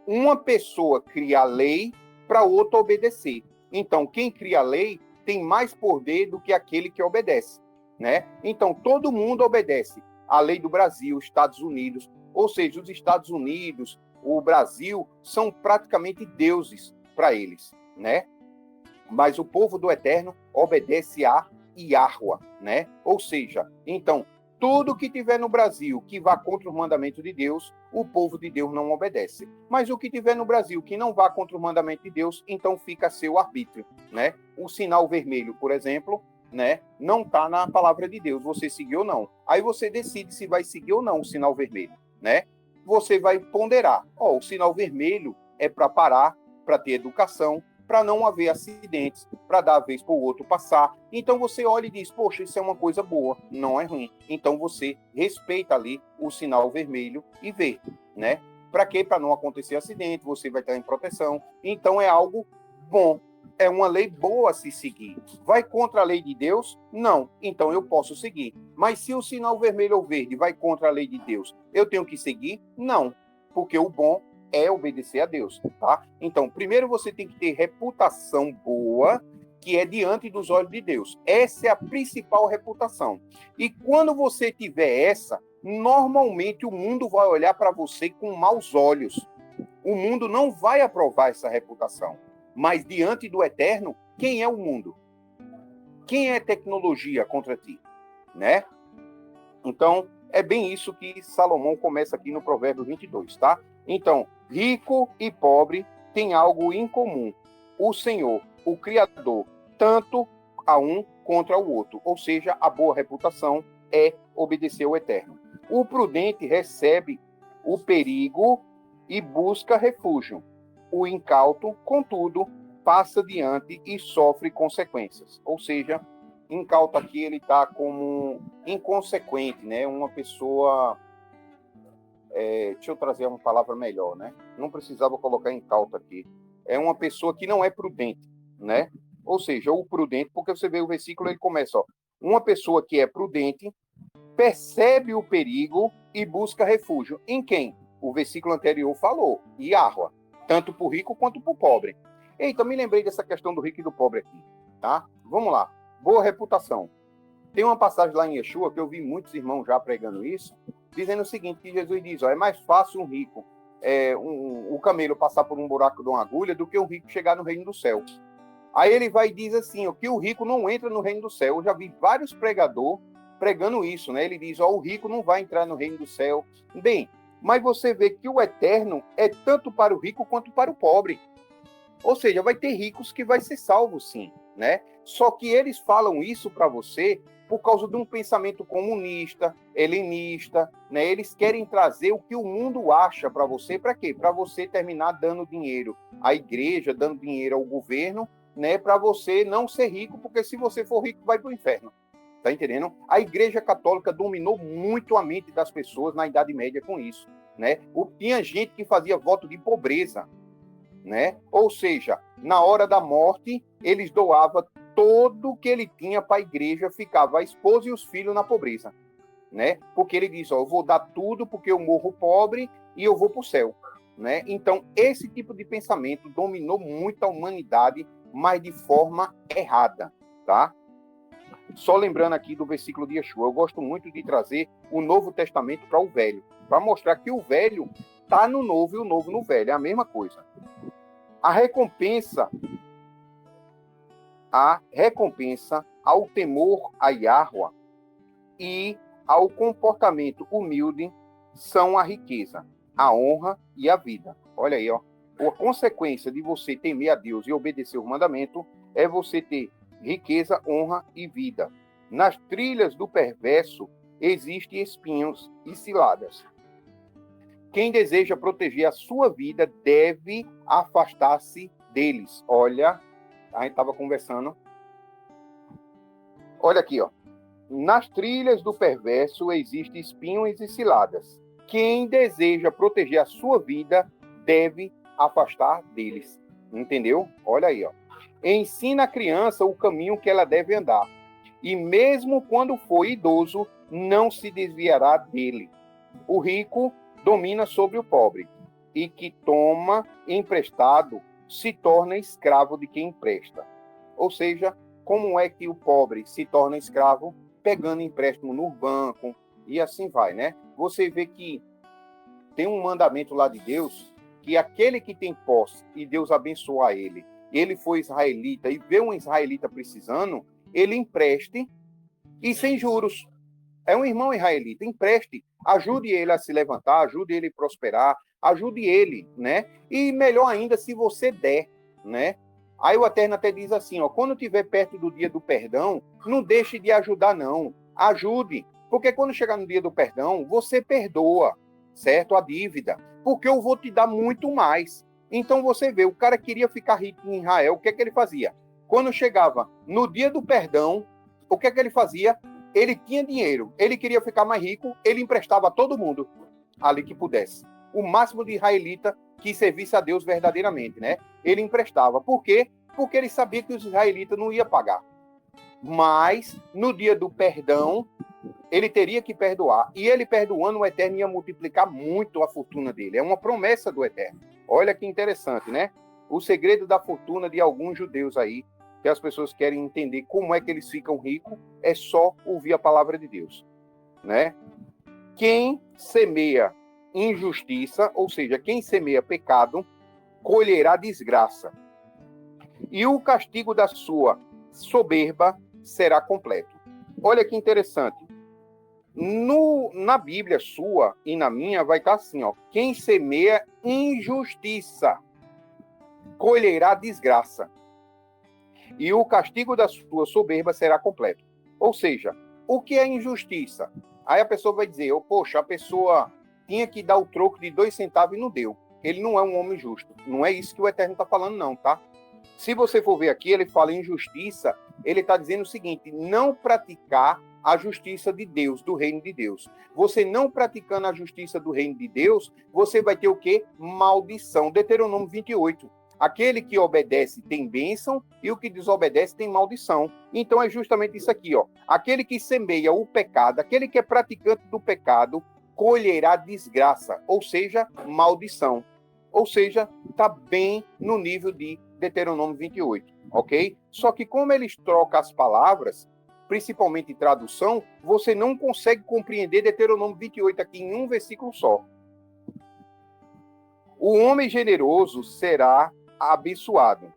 Uma pessoa cria a lei para outra obedecer. Então, quem cria a lei tem mais poder do que aquele que obedece, né? Então, todo mundo obedece à lei do Brasil, Estados Unidos, ou seja, os Estados Unidos, o Brasil, são praticamente deuses para eles, né? Mas o povo do Eterno obedece a Yahweh, né? Ou seja, então, tudo que tiver no Brasil que vá contra o mandamento de Deus, o povo de Deus não obedece. Mas o que tiver no Brasil que não vá contra o mandamento de Deus, então fica a seu arbítrio, né? O sinal vermelho, por exemplo, né, não está na palavra de Deus, você seguiu ou não. Aí você decide se vai seguir ou não o sinal vermelho, né? Você vai ponderar. O sinal vermelho é para parar, para ter educação, para não haver acidentes, para dar a vez para o outro passar. Então você olha e diz, poxa, isso é uma coisa boa, não é ruim. Então você respeita ali o sinal vermelho e vê, né? Para quê? Para não acontecer acidente, você vai estar em proteção. Então é algo bom, é uma lei boa a se seguir. Vai contra a lei de Deus? Não, então eu posso seguir. Mas se o sinal vermelho ou verde vai contra a lei de Deus, eu tenho que seguir? Não, porque o bom é obedecer a Deus, tá? Então, primeiro você tem que ter reputação boa, que é diante dos olhos de Deus. Essa é a principal reputação. E quando você tiver essa, normalmente o mundo vai olhar para você com maus olhos. O mundo não vai aprovar essa reputação. Mas diante do Eterno, quem é o mundo? Quem é tecnologia contra ti, né? Então, é bem isso que Salomão começa aqui no Provérbio 22, tá? Então, rico e pobre têm algo em comum. O Senhor, o Criador, tanto a um contra o outro. Ou seja, a boa reputação é obedecer ao Eterno. O prudente recebe o perigo e busca refúgio. O incauto, contudo, passa adiante e sofre consequências. Ou seja, incauto aqui ele está como inconsequente, né? Uma pessoa... deixa eu trazer uma palavra melhor, né? Não precisava colocar incauto aqui. É uma pessoa que não é prudente, né? Ou seja, o prudente, porque você vê o versículo, ele começa, ó. Uma pessoa que é prudente percebe o perigo e busca refúgio. Em quem? O versículo anterior falou, Yahweh, tanto para o rico quanto para o pobre. Eita, me lembrei dessa questão do rico e do pobre aqui, tá? Vamos lá. Boa reputação. Tem uma passagem lá em Yeshua, que eu vi muitos irmãos já pregando isso, dizendo o seguinte, que Jesus diz, ó, é mais fácil um rico, o camelo passar por um buraco de uma agulha, do que um rico chegar no reino do céu. Aí ele vai e diz assim, ó, que o rico não entra no reino do céu. Eu já vi vários pregadores pregando isso, né? Ele diz, ó, o rico não vai entrar no reino do céu. Bem, mas você vê que o eterno é tanto para o rico quanto para o pobre. Ou seja, vai ter ricos que vai ser salvo, sim, né? Só que eles falam isso para você por causa de um pensamento comunista, helenista, né? Eles querem trazer o que o mundo acha para você, para quê? Para você terminar dando dinheiro à igreja, dando dinheiro ao governo, né? Para você não ser rico, porque se você for rico, vai para o inferno. Tá entendendo? A Igreja Católica dominou muito a mente das pessoas na Idade Média com isso, né? Tinha gente que fazia voto de pobreza, né? Ou seja, na hora da morte, eles doavam tudo que ele tinha para a igreja, ficava a esposa e os filhos na pobreza, né? Porque ele diz, ó, eu vou dar tudo porque eu morro pobre e eu vou para o céu, né? Então, esse tipo de pensamento dominou muito a humanidade, mas de forma errada, tá? Só lembrando aqui do versículo de Yeshua, eu gosto muito de trazer o Novo Testamento para o Velho, para mostrar que o Velho está no Novo e o Novo no Velho, é a mesma coisa. A recompensa ao temor a Yahweh e ao comportamento humilde são a riqueza, a honra e a vida. Olha aí, ó. A consequência de você temer a Deus e obedecer o mandamento é você ter riqueza, honra e vida. Nas trilhas do perverso existem espinhos e ciladas. Quem deseja proteger a sua vida deve afastar-se deles. Olha, a gente estava conversando. Olha aqui, ó. Nas trilhas do perverso existem espinhos e ciladas. Quem deseja proteger a sua vida deve afastar deles. Entendeu? Olha aí, ó. Ensina a criança o caminho que ela deve andar. E mesmo quando for idoso, não se desviará dele. O rico domina sobre o pobre, e que toma emprestado se torna escravo de quem empresta. Ou seja, como é que o pobre se torna escravo? Pegando empréstimo no banco, e assim vai, né? Você vê que tem um mandamento lá de Deus, que aquele que tem posse, e Deus abençoa ele, ele foi israelita, e vê um israelita precisando, ele empreste, e sem juros. É um irmão israelita, empreste, ajude ele a se levantar, ajude ele a prosperar, ajude ele, né? E melhor ainda, se você der, né? Aí o Eterno até diz assim, ó, quando estiver perto do dia do perdão, não deixe de ajudar, não. Ajude, porque quando chegar no dia do perdão, você perdoa, certo? A dívida, porque eu vou te dar muito mais. Então você vê, o cara queria ficar rico em Israel, o que é que ele fazia? Quando chegava no dia do perdão, o que é que ele fazia? Ele tinha dinheiro, ele queria ficar mais rico, ele emprestava a todo mundo ali que pudesse. O máximo de israelita que servisse a Deus verdadeiramente, né? Ele emprestava. Por quê? Porque ele sabia que os israelitas não iam pagar. Mas, no dia do perdão, ele teria que perdoar. E ele perdoando, o Eterno ia multiplicar muito a fortuna dele. É uma promessa do Eterno. Olha que interessante, né? O segredo da fortuna de alguns judeus aí, que as pessoas querem entender como é que eles ficam ricos, é só ouvir a palavra de Deus, né? Quem semeia injustiça, ou seja, quem semeia pecado, colherá desgraça. E o castigo da sua soberba será completo. Olha que interessante. Na Bíblia sua e na minha vai estar assim, ó. Quem semeia injustiça, colherá desgraça. E o castigo da sua soberba será completo. Ou seja, o que é injustiça? Aí a pessoa vai dizer, poxa, a pessoa tinha que dar o troco de 2 centavos e não deu. Ele não é um homem justo. Não é isso que o Eterno está falando, não, tá? Se você for ver aqui, ele fala em justiça, ele está dizendo o seguinte, não praticar a justiça de Deus, do reino de Deus. Você não praticando a justiça do reino de Deus, você vai ter o quê? Maldição. Deuteronômio 28. Aquele que obedece tem bênção e o que desobedece tem maldição. Então é justamente isso aqui, ó. Aquele que semeia o pecado, aquele que é praticante do pecado, colherá desgraça, ou seja, maldição. Ou seja, está bem no nível de Deuteronômio 28, ok? Só que como eles trocam as palavras, principalmente em tradução, você não consegue compreender Deuteronômio 28 aqui em um versículo só. O homem generoso será abençoado,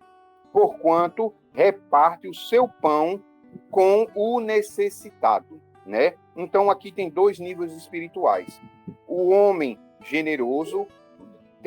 porquanto reparte o seu pão com o necessitado, né? Então aqui tem 2 níveis espirituais. O homem generoso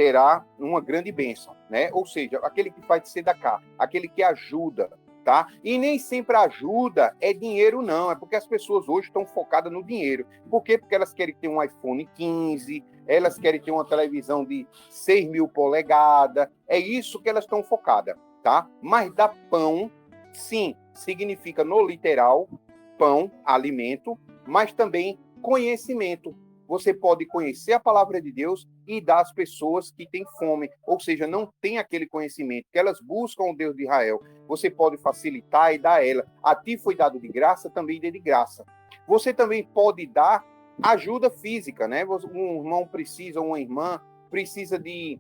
terá uma grande bênção, né? Ou seja, aquele que faz tzedakah, aquele que ajuda, tá? E nem sempre a ajuda é dinheiro, não. É porque as pessoas hoje estão focadas no dinheiro. Por quê? Porque elas querem ter um iPhone 15, elas querem ter uma televisão de 6.000 polegadas. É isso que elas estão focadas, tá? Mas dar pão, sim, significa no literal pão, alimento, mas também conhecimento. Você pode conhecer a palavra de Deus e dar às pessoas que têm fome, ou seja, não têm aquele conhecimento, que elas buscam o Deus de Israel. Você pode facilitar e dar a ela. A ti foi dado de graça, também dê de graça. Você também pode dar ajuda física, né? Um irmão precisa, uma irmã precisa de...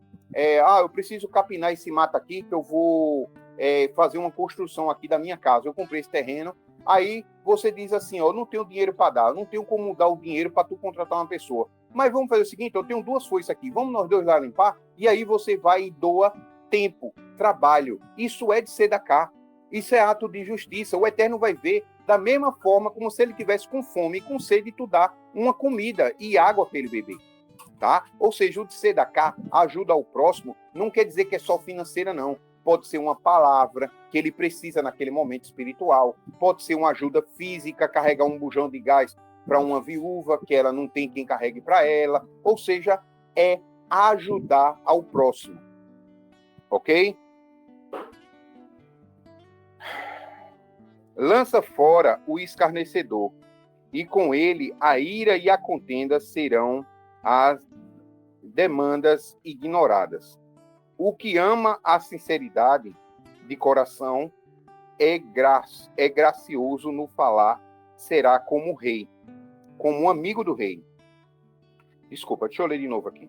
eu preciso capinar esse mato aqui, que eu vou fazer uma construção aqui da minha casa. Eu comprei esse terreno. Aí você diz assim, ó, eu não tenho dinheiro para dar, eu não tenho como dar o dinheiro para tu contratar uma pessoa. Mas vamos fazer o seguinte, eu tenho 2 foices aqui, vamos nós 2 lá limpar? E aí você vai e doa tempo, trabalho. Isso é de tzedakah. Isso é ato de justiça. O Eterno vai ver da mesma forma como se ele tivesse com fome e com sede, tu dá uma comida e água para ele beber. Tá? Ou seja, o de tzedakah, ajuda ao próximo, não quer dizer que é só financeira, não. Pode ser uma palavra que ele precisa naquele momento espiritual. Pode ser uma ajuda física, carregar um bujão de gás para uma viúva, que ela não tem quem carregue para ela. Ou seja, é ajudar ao próximo. Ok? Lança fora o escarnecedor, e com ele a ira e a contenda serão as demandas ignoradas. O que ama a sinceridade de coração é gracioso no falar, será como o rei, como um amigo do rei. Desculpa, deixa eu ler de novo aqui.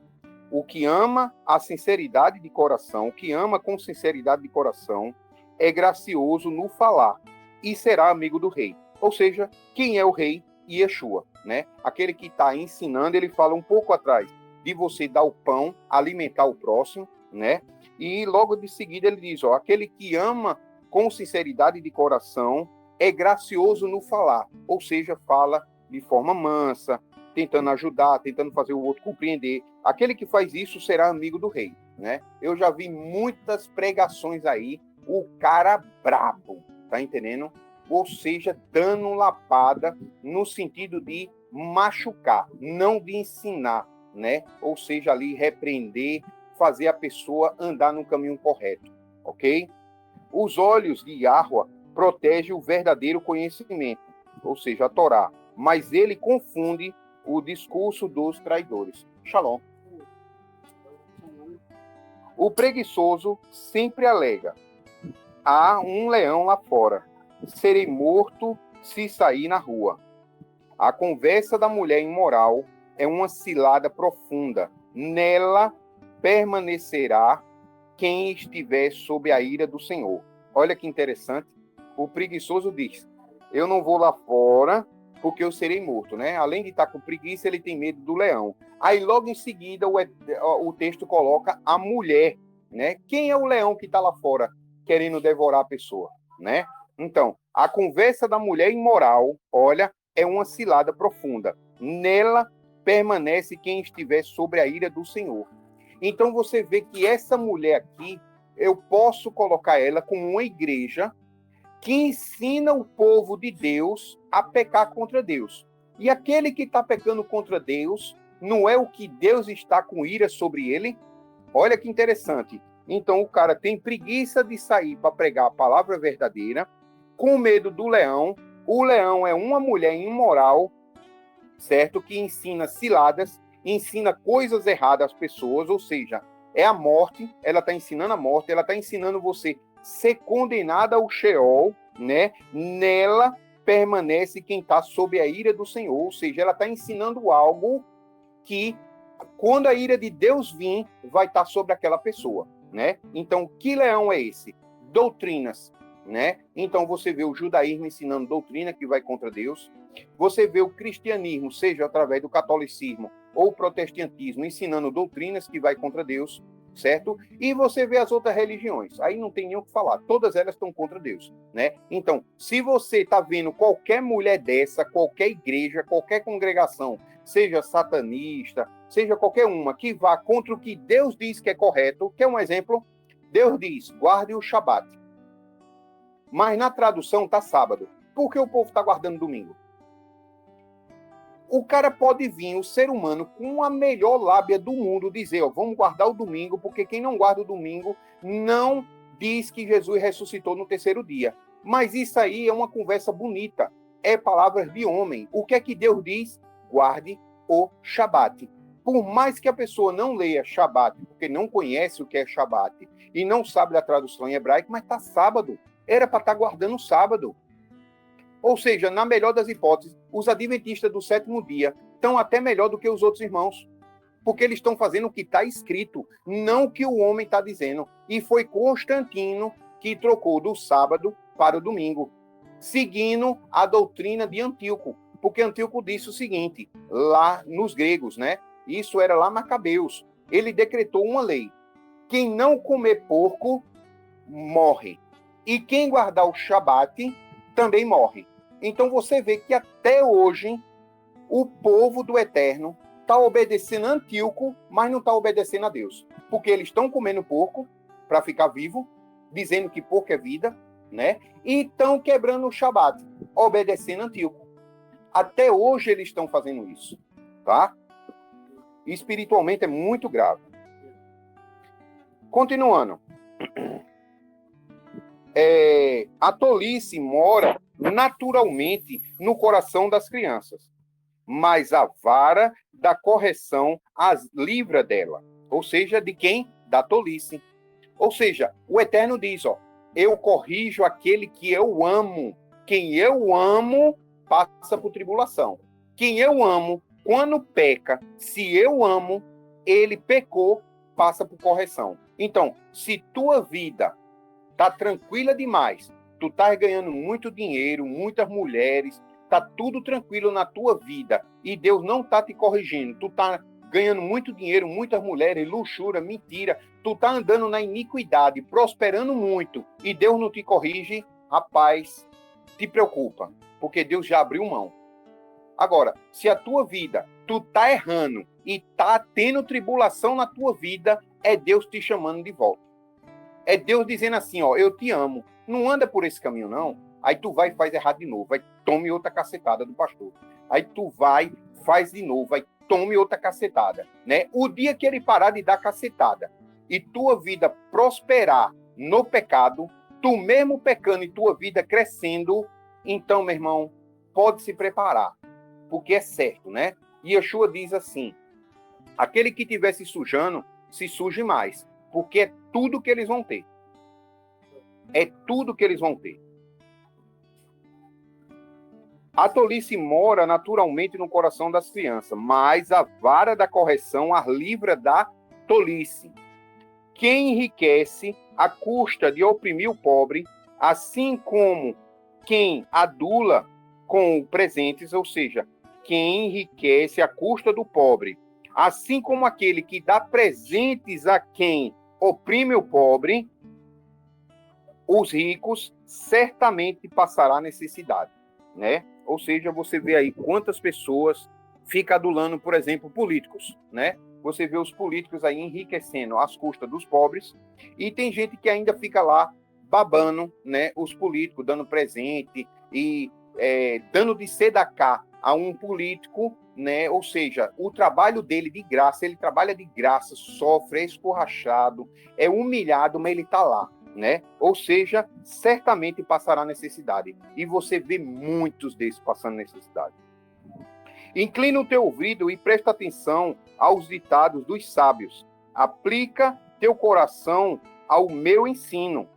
O que ama a sinceridade de coração, o que ama com sinceridade de coração, é gracioso no falar e será amigo do rei. Ou seja, quem é o rei? Yeshua, né? Aquele que está ensinando, ele fala um pouco atrás de você dar o pão, alimentar o próximo, né? E logo de seguida ele diz, ó, aquele que ama com sinceridade de coração é gracioso no falar, ou seja, fala de forma mansa, tentando ajudar, tentando fazer o outro compreender. Aquele que faz isso será amigo do rei, né? Eu já vi muitas pregações aí, o cara brabo, tá entendendo? Ou seja, dando lapada no sentido de machucar, não de ensinar, né? Ou seja, ali repreender, fazer a pessoa andar no caminho correto, ok? Os olhos de Yahweh protegem o verdadeiro conhecimento, ou seja, a Torá, mas ele confunde o discurso dos traidores. Shalom. O preguiçoso sempre alega: há um leão lá fora, serei morto se sair na rua. A conversa da mulher imoral é uma cilada profunda. Nela permanecerá quem estiver sob a ira do Senhor. Olha que interessante. O preguiçoso diz: eu não vou lá fora porque eu serei morto, né? Além de estar com preguiça, ele tem medo do leão. Aí logo em seguida o texto coloca a mulher, né? Quem é o leão que está lá fora querendo devorar a pessoa, né? Então, a conversa da mulher imoral, olha, é uma cilada profunda. Nela permanece quem estiver sobre a ira do Senhor. Então você vê que essa mulher aqui, eu posso colocar ela como uma igreja que ensina o povo de Deus a pecar contra Deus. E aquele que está pecando contra Deus, não é o que Deus está com ira sobre ele? Olha que interessante. Então o cara tem preguiça de sair para pregar a palavra verdadeira, com medo do leão. O leão é uma mulher imoral, certo? Que ensina ciladas, ensina coisas erradas às pessoas, ou seja, é a morte, ela está ensinando a morte, ela está ensinando você ser condenada ao Sheol, né? Nela permanece quem está sob a ira do Senhor, ou seja, ela está ensinando algo que, quando a ira de Deus vir, vai estar sobre aquela pessoa, né? Então, que leão é esse? Doutrinas, né? Então, você vê o judaísmo ensinando doutrina que vai contra Deus, você vê o cristianismo, seja através do catolicismo ou protestantismo, ensinando doutrinas que vai contra Deus, certo? E você vê as outras religiões, aí não tem nem o que falar, todas elas estão contra Deus, né? Então, se você está vendo qualquer mulher dessa, qualquer igreja, qualquer congregação, seja satanista, seja qualquer uma, que vá contra o que Deus diz que é correto, quer um exemplo? Deus diz, guarde o Shabat. Mas na tradução está sábado. Por que o povo está guardando domingo? O cara pode vir, o ser humano, com a melhor lábia do mundo, dizer, ó, vamos guardar o domingo, porque quem não guarda o domingo não diz que Jesus ressuscitou no terceiro dia. Mas isso aí é uma conversa bonita, é palavras de homem. O que é que Deus diz? Guarde o Shabat. Por mais que a pessoa não leia Shabat, porque não conhece o que é Shabat, e não sabe da tradução em hebraico, mas está sábado. Era para estar guardando o sábado. Ou seja, na melhor das hipóteses, os adventistas do sétimo dia estão até melhor do que os outros irmãos. Porque eles estão fazendo o que está escrito, não o que o homem está dizendo. E foi Constantino que trocou do sábado para o domingo, seguindo a doutrina de Antíoco. Porque Antíoco disse o seguinte, lá nos gregos, né? Isso era lá Macabeus. Ele decretou uma lei. Quem não comer porco, morre. E quem guardar o Shabat, também morre. Então você vê que até hoje o povo do Eterno está obedecendo a Antíoco, mas não está obedecendo a Deus. Porque eles estão comendo porco para ficar vivo, dizendo que porco é vida, né? E estão quebrando o Shabat, obedecendo a Antíoco. Até hoje eles estão fazendo isso, tá? Espiritualmente é muito grave. Continuando. A tolice mora naturalmente no coração das crianças, mas a vara da correção as livra dela. Ou seja, de quem? Da tolice. Ou seja, o Eterno diz, ó, eu corrijo aquele que eu amo. Quem eu amo passa por tribulação. Quem eu amo, quando peca, se eu amo, ele pecou, passa por correção. Então, se tua vida tá tranquila demais, tu tá ganhando muito dinheiro, muitas mulheres, tá tudo tranquilo na tua vida e Deus não tá te corrigindo, tu tá ganhando muito dinheiro, muitas mulheres, luxúria, mentira, tu tá andando na iniquidade, prosperando muito e Deus não te corrige, rapaz, te preocupa, porque Deus já abriu mão. Agora, se a tua vida, tu tá errando e tá tendo tribulação na tua vida, é Deus te chamando de volta. É Deus dizendo assim, ó, eu te amo. Não anda por esse caminho, não. Aí tu vai e faz errado de novo. Aí tome outra cacetada do pastor. Aí tu vai, faz de novo. Aí tome outra cacetada, né? O dia que ele parar de dar cacetada e tua vida prosperar no pecado, tu mesmo pecando e tua vida crescendo, então, meu irmão, pode se preparar. Porque é certo, né? E Yeshua diz assim, aquele que estiver se sujando, se suje mais. Porque é tudo que eles vão ter. É tudo que eles vão ter. A tolice mora naturalmente no coração das crianças, mas a vara da correção as livra da tolice. Quem enriquece à custa de oprimir o pobre, assim como quem adula com presentes, ou seja, quem enriquece à custa do pobre, assim como aquele que dá presentes a quem oprime o pobre, os ricos certamente passará necessidade, né? Ou seja, você vê aí quantas pessoas ficam adulando, por exemplo, políticos, né? Você vê os políticos aí enriquecendo às custas dos pobres e tem gente que ainda fica lá babando, né? Os políticos dando presente e dando de sedacá a um político, né? Ou seja, o trabalho dele de graça, ele trabalha de graça, sofre, é escorrachado, é humilhado, mas ele está lá, né? Ou seja, certamente passará necessidade. E você vê muitos desses passando necessidade. Inclina o teu ouvido e presta atenção aos ditados dos sábios. Aplica teu coração ao meu ensino,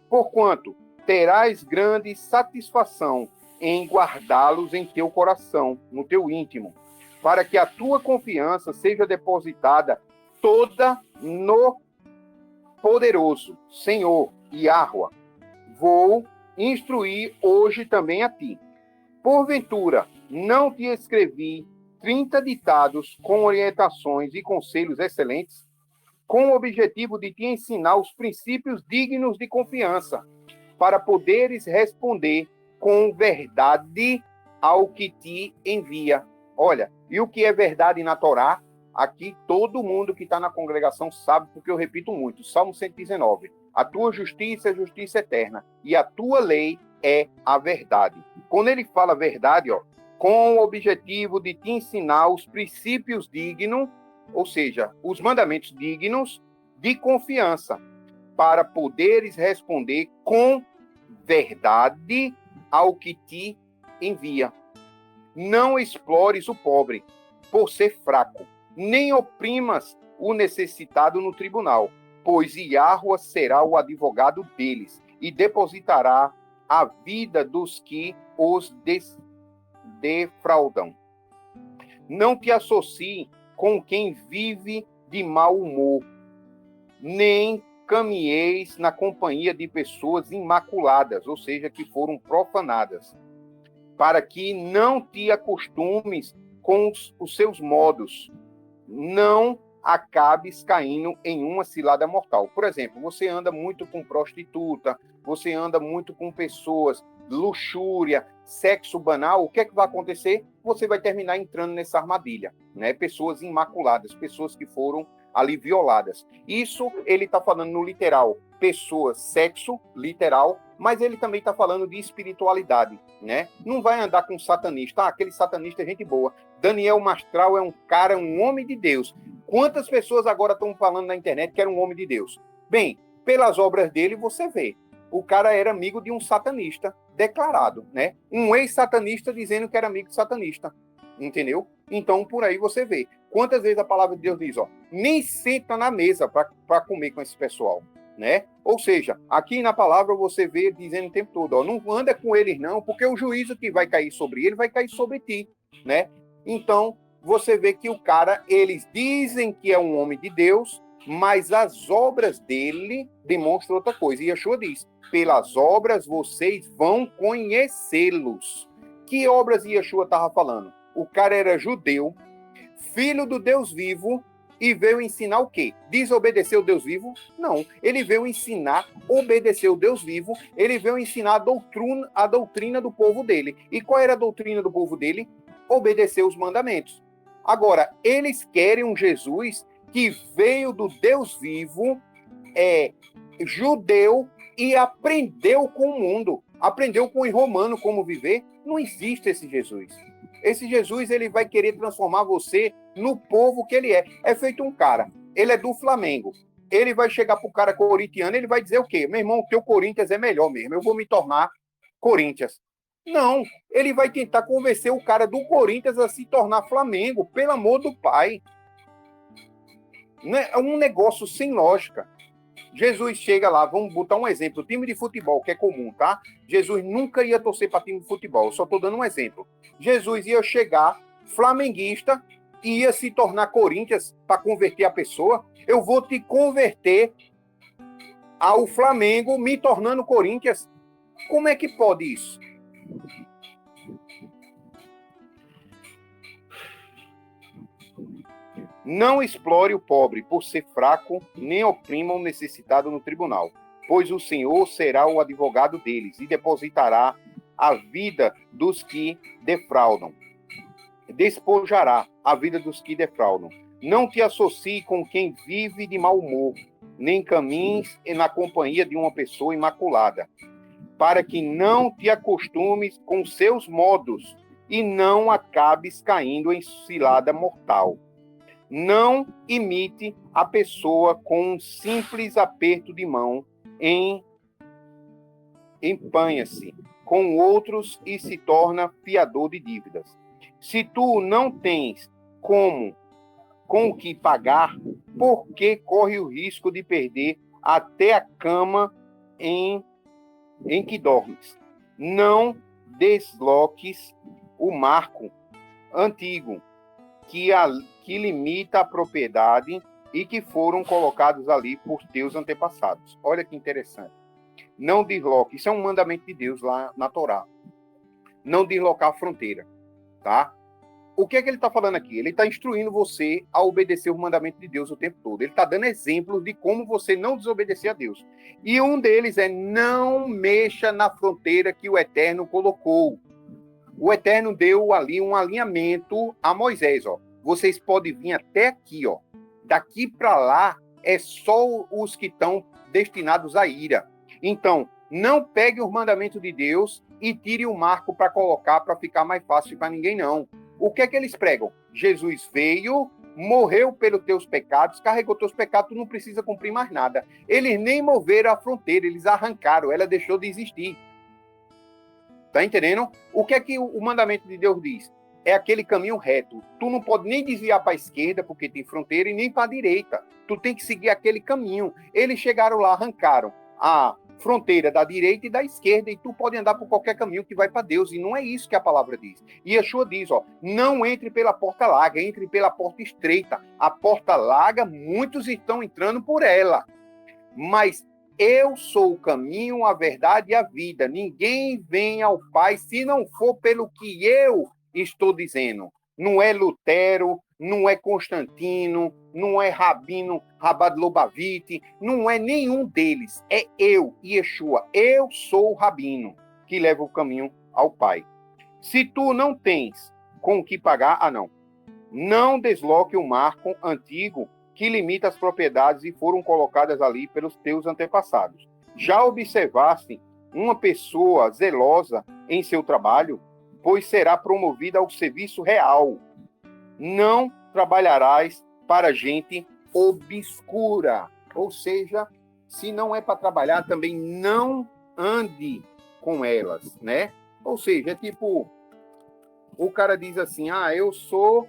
porquanto terás grande satisfação em guardá-los em teu coração, no teu íntimo, para que a tua confiança seja depositada toda no poderoso Senhor Yahweh. Vou instruir hoje também a ti. Porventura, não te escrevi 30 ditados com orientações e conselhos excelentes? com o objetivo de te ensinar os princípios dignos de confiança, para poderes responder com verdade ao que te envia. Olha, e o que é verdade na Torá? Aqui todo mundo que está na congregação sabe, porque eu repito muito. Salmo 119. A tua justiça é justiça eterna, e a tua lei é a verdade. Quando ele fala verdade, ó, com o objetivo de te ensinar os princípios dignos, ou seja, os mandamentos dignos de confiança, para poderes responder com verdade ao que te envia. Não explores o pobre por ser fraco, nem oprimas o necessitado no tribunal, pois Iahua será o advogado deles e depositará a vida dos que os defraudam. Não te associe com quem vive de mau humor, nem caminheis na companhia de pessoas imaculadas, ou seja, que foram profanadas, para que não te acostumes com os seus modos, não acabes caindo em uma cilada mortal. Por exemplo, você anda muito com prostituta, você anda muito com pessoas, luxúria, sexo banal, o que é que vai acontecer? Você vai terminar entrando nessa armadilha, né? Pessoas imaculadas, pessoas que foram ali violadas. Isso ele está falando no literal, pessoas, sexo, literal, mas ele também está falando de espiritualidade, né? Não vai andar com satanista. Aquele satanista é gente boa. Daniel Mastral é um cara, um homem de Deus. Quantas pessoas agora estão falando na internet que era um homem de Deus? Bem, pelas obras dele você vê. O cara era amigo de um satanista declarado, né? Um ex-satanista dizendo que era amigo de satanista. Entendeu? Então, por aí você vê. Quantas vezes a palavra de Deus diz, ó, nem senta na mesa para comer com esse pessoal, né? Ou seja, aqui na palavra você vê dizendo o tempo todo, ó, não anda com eles não, porque o juízo que vai cair sobre ele vai cair sobre ti, né? Então, você vê que o cara, eles dizem que é um homem de Deus, mas as obras dele demonstram outra coisa. E Yeshua diz, pelas obras vocês vão conhecê-los. Que obras Yeshua estava falando? O cara era judeu, filho do Deus vivo, e veio ensinar o quê? Desobedecer o Deus vivo? Não. Ele veio ensinar, obedecer o Deus vivo, ele veio ensinar a doutrina do povo dele. E qual era a doutrina do povo dele? Obedecer os mandamentos. Agora, eles querem um Jesus que veio do Deus vivo, é judeu e aprendeu com o mundo, aprendeu com o romano como viver. Não existe esse Jesus. Esse Jesus, ele vai querer transformar você no povo que ele é. É feito um cara, ele é do Flamengo. Ele vai chegar pro cara corintiano, ele vai dizer o quê? Meu irmão, o teu Corinthians é melhor mesmo, eu vou me tornar Corinthians. Não, ele vai tentar convencer o cara do Corinthians a se tornar Flamengo, pelo amor do Pai. É um negócio sem lógica. Jesus chega lá, vamos botar um exemplo, time de futebol, que é comum, tá? Jesus nunca ia torcer para time de futebol, eu só estou dando um exemplo. Jesus ia chegar, flamenguista, e ia se tornar Corinthians para converter a pessoa. Eu vou te converter ao Flamengo, me tornando Corinthians. Como é que pode isso? Não explore o pobre por ser fraco, nem oprima o necessitado no tribunal, pois o Senhor será o advogado deles e depositará a vida dos que defraudam. Despojará a vida dos que defraudam. Não te associe com quem vive de mau humor, nem caminhes na companhia de uma pessoa imaculada, para que não te acostumes com seus modos e não acabes caindo em cilada mortal. Não imite a pessoa com um simples aperto de mão, empanha-se com outros e se torna fiador de dívidas. Se tu não tens com o que pagar, por que corre o risco de perder até a cama em que dormes? Não desloques o marco antigo que limita a propriedade e que foram colocados ali por teus antepassados. Olha que interessante. Não desloque. Isso é um mandamento de Deus lá na Torá. Não deslocar a fronteira, tá? o que é que ele está falando aqui? Ele está instruindo você a obedecer o mandamento de Deus o tempo todo. Ele está dando exemplos de como você não desobedecer a Deus. E um deles é: não mexa na fronteira que o Eterno colocou. O Eterno deu ali um alinhamento a Moisés, ó. Vocês podem vir até aqui, ó. Daqui para lá é só os que estão destinados à ira. Então, não pegue os mandamentos de Deus e tire o marco para colocar, para ficar mais fácil para ninguém, não. O que é que eles pregam? Jesus veio, morreu pelos teus pecados, carregou teus pecados, tu não precisa cumprir mais nada. Eles nem moveram a fronteira, eles arrancaram, ela deixou de existir. Tá entendendo? O que é que o mandamento de Deus diz? É aquele caminho reto. Tu não pode nem desviar para a esquerda, porque tem fronteira, e nem para a direita. Tu tem que seguir aquele caminho. Eles chegaram lá, arrancaram a fronteira da direita e da esquerda, e tu pode andar por qualquer caminho que vai para Deus. E não é isso que a palavra diz. E Yeshua diz, ó, não entre pela porta larga, entre pela porta estreita. A porta larga, muitos estão entrando por ela. Mas eu sou o caminho, a verdade e a vida. Ninguém vem ao Pai se não for pelo que eu estou dizendo. Não é Lutero, não é Constantino, não é Rabino Rabat Lobavitch, não é nenhum deles. É eu, Yeshua. Eu sou o Rabino que leva o caminho ao Pai. Se tu não tens com o que pagar, não desloque o marco antigo que limita as propriedades e foram colocadas ali pelos teus antepassados. Já observaste uma pessoa zelosa em seu trabalho, pois será promovida ao serviço real. Não trabalharás para gente obscura. Ou seja, se não é para trabalhar, também não ande com elas, né? Ou seja, é tipo, o cara diz assim, eu sou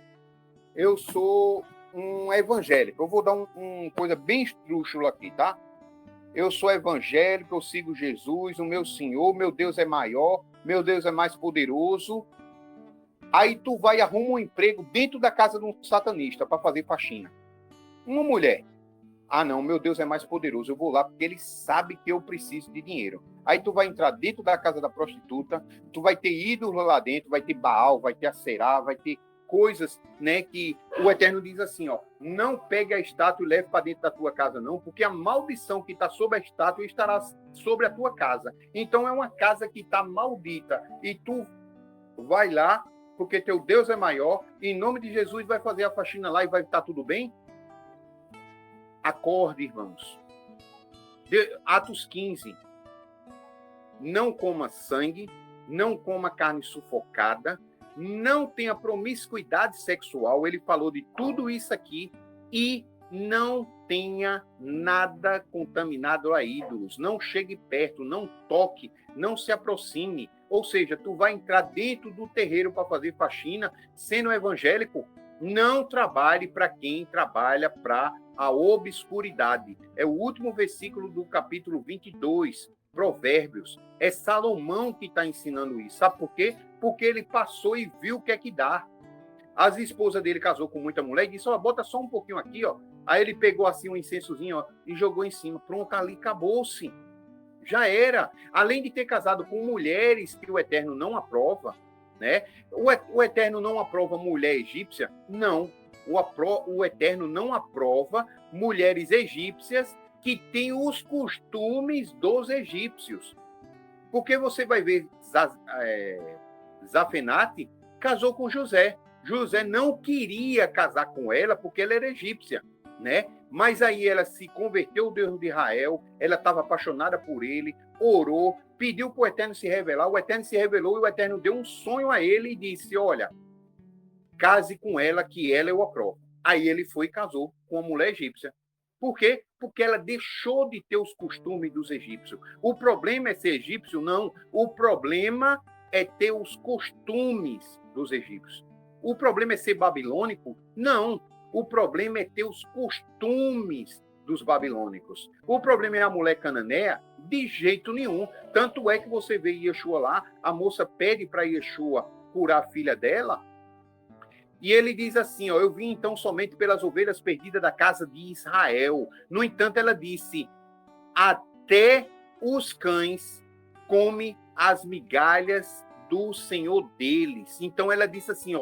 um evangélico. Eu vou dar uma coisa bem estrúxula aqui, tá? Eu sou evangélico, eu sigo Jesus, o meu Senhor, meu Deus é maior, meu Deus é mais poderoso. Aí tu vai e arruma um emprego dentro da casa de um satanista para fazer faxina. Uma mulher. Não, meu Deus é mais poderoso, eu vou lá porque ele sabe que eu preciso de dinheiro. Aí tu vai entrar dentro da casa da prostituta, tu vai ter ídolos lá dentro, vai ter Baal, vai ter Aserá, vai ter coisas, né, que o Eterno diz assim, ó, não pegue a estátua e leve para dentro da tua casa, não, porque a maldição que está sobre a estátua estará sobre a tua casa. Então é uma casa que está maldita e tu vai lá, porque teu Deus é maior, e em nome de Jesus vai fazer a faxina lá e vai estar tudo bem? Acorde, irmãos. Atos 15. Não coma sangue, não coma carne sufocada, não tenha promiscuidade sexual. Ele falou de tudo isso aqui. E não tenha nada contaminado a ídolos. Não chegue perto, não toque, não se aproxime. Ou seja, tu vai entrar dentro do terreiro para fazer faxina, sendo evangélico, não trabalhe para quem trabalha para a obscuridade. É o último versículo do capítulo 22, Provérbios. É Salomão que está ensinando isso. Sabe por quê? Porque ele passou e viu o que é que dá. As esposas dele casou com muita mulher e disse, bota só um pouquinho aqui, ó. Aí ele pegou assim um incensozinho, ó, e jogou em cima. Pronto, ali acabou-se. Já era. Além de ter casado com mulheres que o Eterno não aprova, né? O Eterno não aprova mulher egípcia? Não. O Eterno não aprova mulheres egípcias que têm os costumes dos egípcios. Porque você vai ver Zafenate casou com José. José não queria casar com ela porque ela era egípcia, né? Mas aí ela se converteu ao Deus de Israel, ela estava apaixonada por ele, orou, pediu para o Eterno se revelar, o Eterno se revelou e o Eterno deu um sonho a ele e disse, olha, case com ela que ela eu aprovo. Aí ele foi e casou com uma mulher egípcia. Por quê? Porque ela deixou de ter os costumes dos egípcios. O problema é ser egípcio? Não. O problema é ter os costumes dos egípcios. O problema é ser babilônico? Não. O problema é ter os costumes dos babilônicos. O problema é a mulher cananeia? De jeito nenhum. Tanto é que você vê Yeshua lá, a moça pede para Yeshua curar a filha dela, e ele diz assim, eu vim então somente pelas ovelhas perdidas da casa de Israel. No entanto, ela disse, até os cães comem as migalhas do Senhor deles. Então ela disse assim,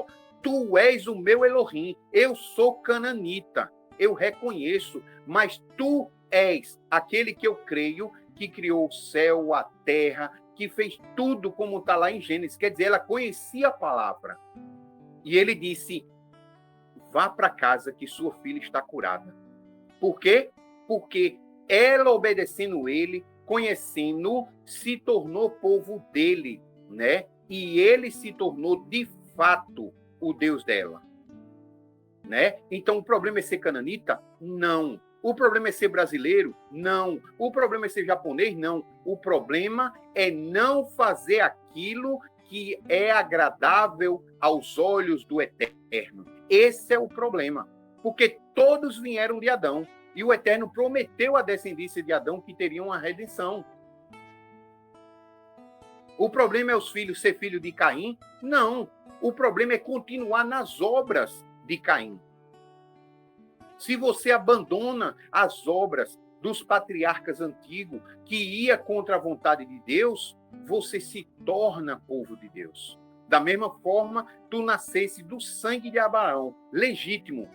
Tu és o meu Elohim. Eu sou cananita. Eu reconheço. Mas tu és aquele que eu creio que criou o céu, a terra, que fez tudo como está lá em Gênesis. Quer dizer, ela conhecia a palavra. E ele disse, vá para casa que sua filha está curada. Por quê? Porque ela, obedecendo ele, conhecendo, se tornou povo dele, né? E ele se tornou, de fato, o Deus dela, né? Então, o problema é ser cananita? Não. O problema é ser brasileiro? Não. O problema é ser japonês? Não. O problema é não fazer aquilo que é agradável aos olhos do Eterno. Esse é o problema. Porque todos vieram de Adão. E o Eterno prometeu à descendência de Adão que teriam uma redenção. O problema é os filhos ser filho de Caim? Não. O problema é continuar nas obras de Caim. Se você abandona as obras dos patriarcas antigos, que ia contra a vontade de Deus, você se torna povo de Deus. Da mesma forma, tu nascesse do sangue de Abraão, legítimo.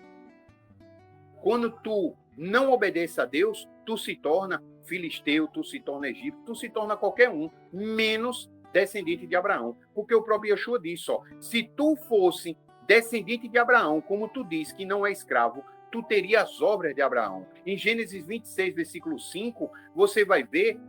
Quando tu não obedece a Deus, tu se torna filisteu, tu se torna egípcio, tu se torna qualquer um, menos descendente de Abraão. Porque o próprio Yeshua disse, ó, se tu fosse descendente de Abraão, como tu diz que não é escravo, tu teria as obras de Abraão. Em Gênesis 26, versículo 5, você vai ver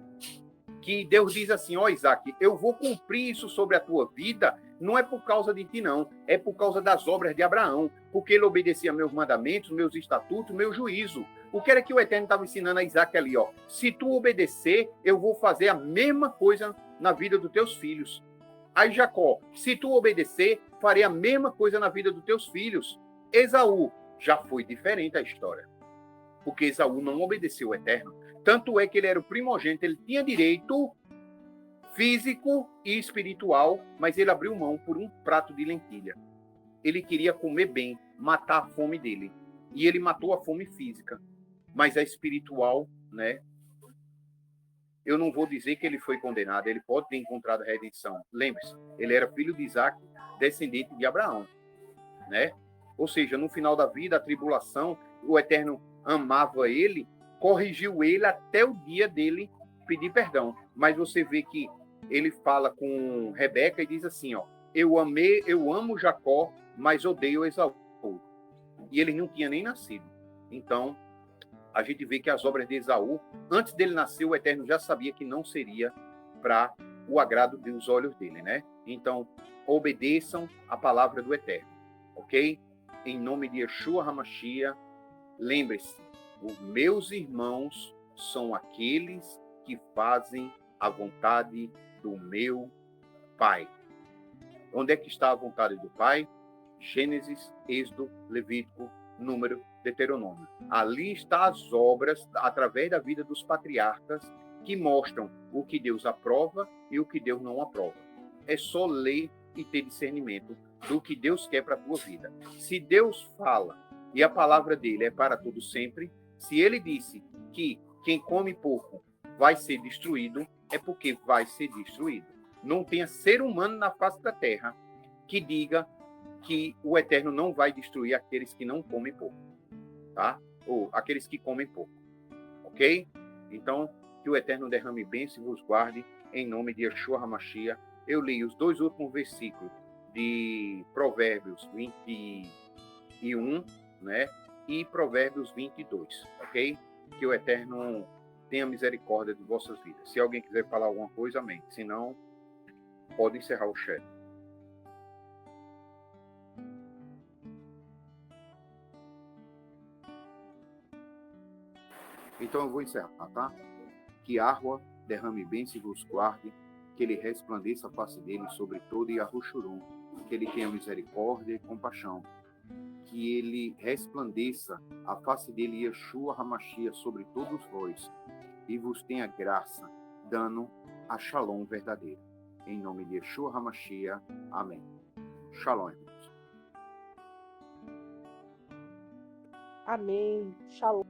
que Deus diz assim, ó Isaac, eu vou cumprir isso sobre a tua vida, não é por causa de ti não, é por causa das obras de Abraão, porque ele obedecia meus mandamentos, meus estatutos, meu juízo. O que era que o Eterno estava ensinando a Isaac ali, ó? Se tu obedecer, eu vou fazer a mesma coisa na vida dos teus filhos. Aí Jacó, se tu obedecer, farei a mesma coisa na vida dos teus filhos. Esaú, já foi diferente a história, porque Esaú não obedeceu o Eterno. Tanto é que ele era o primogênito, ele tinha direito físico e espiritual, mas ele abriu mão por um prato de lentilha. Ele queria comer bem, matar a fome dele. E ele matou a fome física. Mas a espiritual, né? Eu não vou dizer que ele foi condenado, ele pode ter encontrado a redenção. Lembre-se, ele era filho de Isaac, descendente de Abraão, né? Ou seja, no final da vida, a tribulação, o Eterno amava ele, corrigiu ele até o dia dele pedir perdão. Mas você vê que ele fala com Rebeca e diz assim, ó, eu amo Jacó, mas odeio Esaú. E ele não tinha nem nascido. Então, a gente vê que as obras de Esaú, antes dele nascer, o Eterno já sabia que não seria para o agrado dos olhos dele, né? Então, obedeçam a palavra do Eterno, ok? Em nome de Yeshua HaMashiach, lembre-se, os meus irmãos são aqueles que fazem a vontade do meu Pai. Onde é que está a vontade do Pai? Gênesis, Êxodo, Levítico, Número, Deuteronômio. Ali estão as obras, através da vida dos patriarcas, que mostram o que Deus aprova e o que Deus não aprova. É só ler e ter discernimento do que Deus quer para a tua vida. Se Deus fala e a palavra dele é para todo sempre, se ele disse que quem come porco vai ser destruído, é porque vai ser destruído. Não tenha ser humano na face da terra que diga que o Eterno não vai destruir aqueles que não comem porco, tá? Ou aqueles que comem porco, ok? Então, que o Eterno derrame bênção e vos guarde, em nome de Yeshua HaMashiach. Eu li os 2 últimos versículos de Provérbios 21, né? E Provérbios 22, ok? Que o Eterno tenha misericórdia de vossas vidas. Se alguém quiser falar alguma coisa, amém. Se não, pode encerrar o chat. Então eu vou encerrar, tá? Que Arwa derrame bênção e vos guarde, que ele resplandeça a face dele sobre todo Yahushurun, que ele tenha misericórdia e compaixão, que ele resplandeça a face dele, Yeshua HaMashiach, sobre todos vós, e vos tenha graça, dando a Shalom verdadeiro. Em nome de Yeshua HaMashiach, amém. Shalom, irmãos. Amém. Shalom.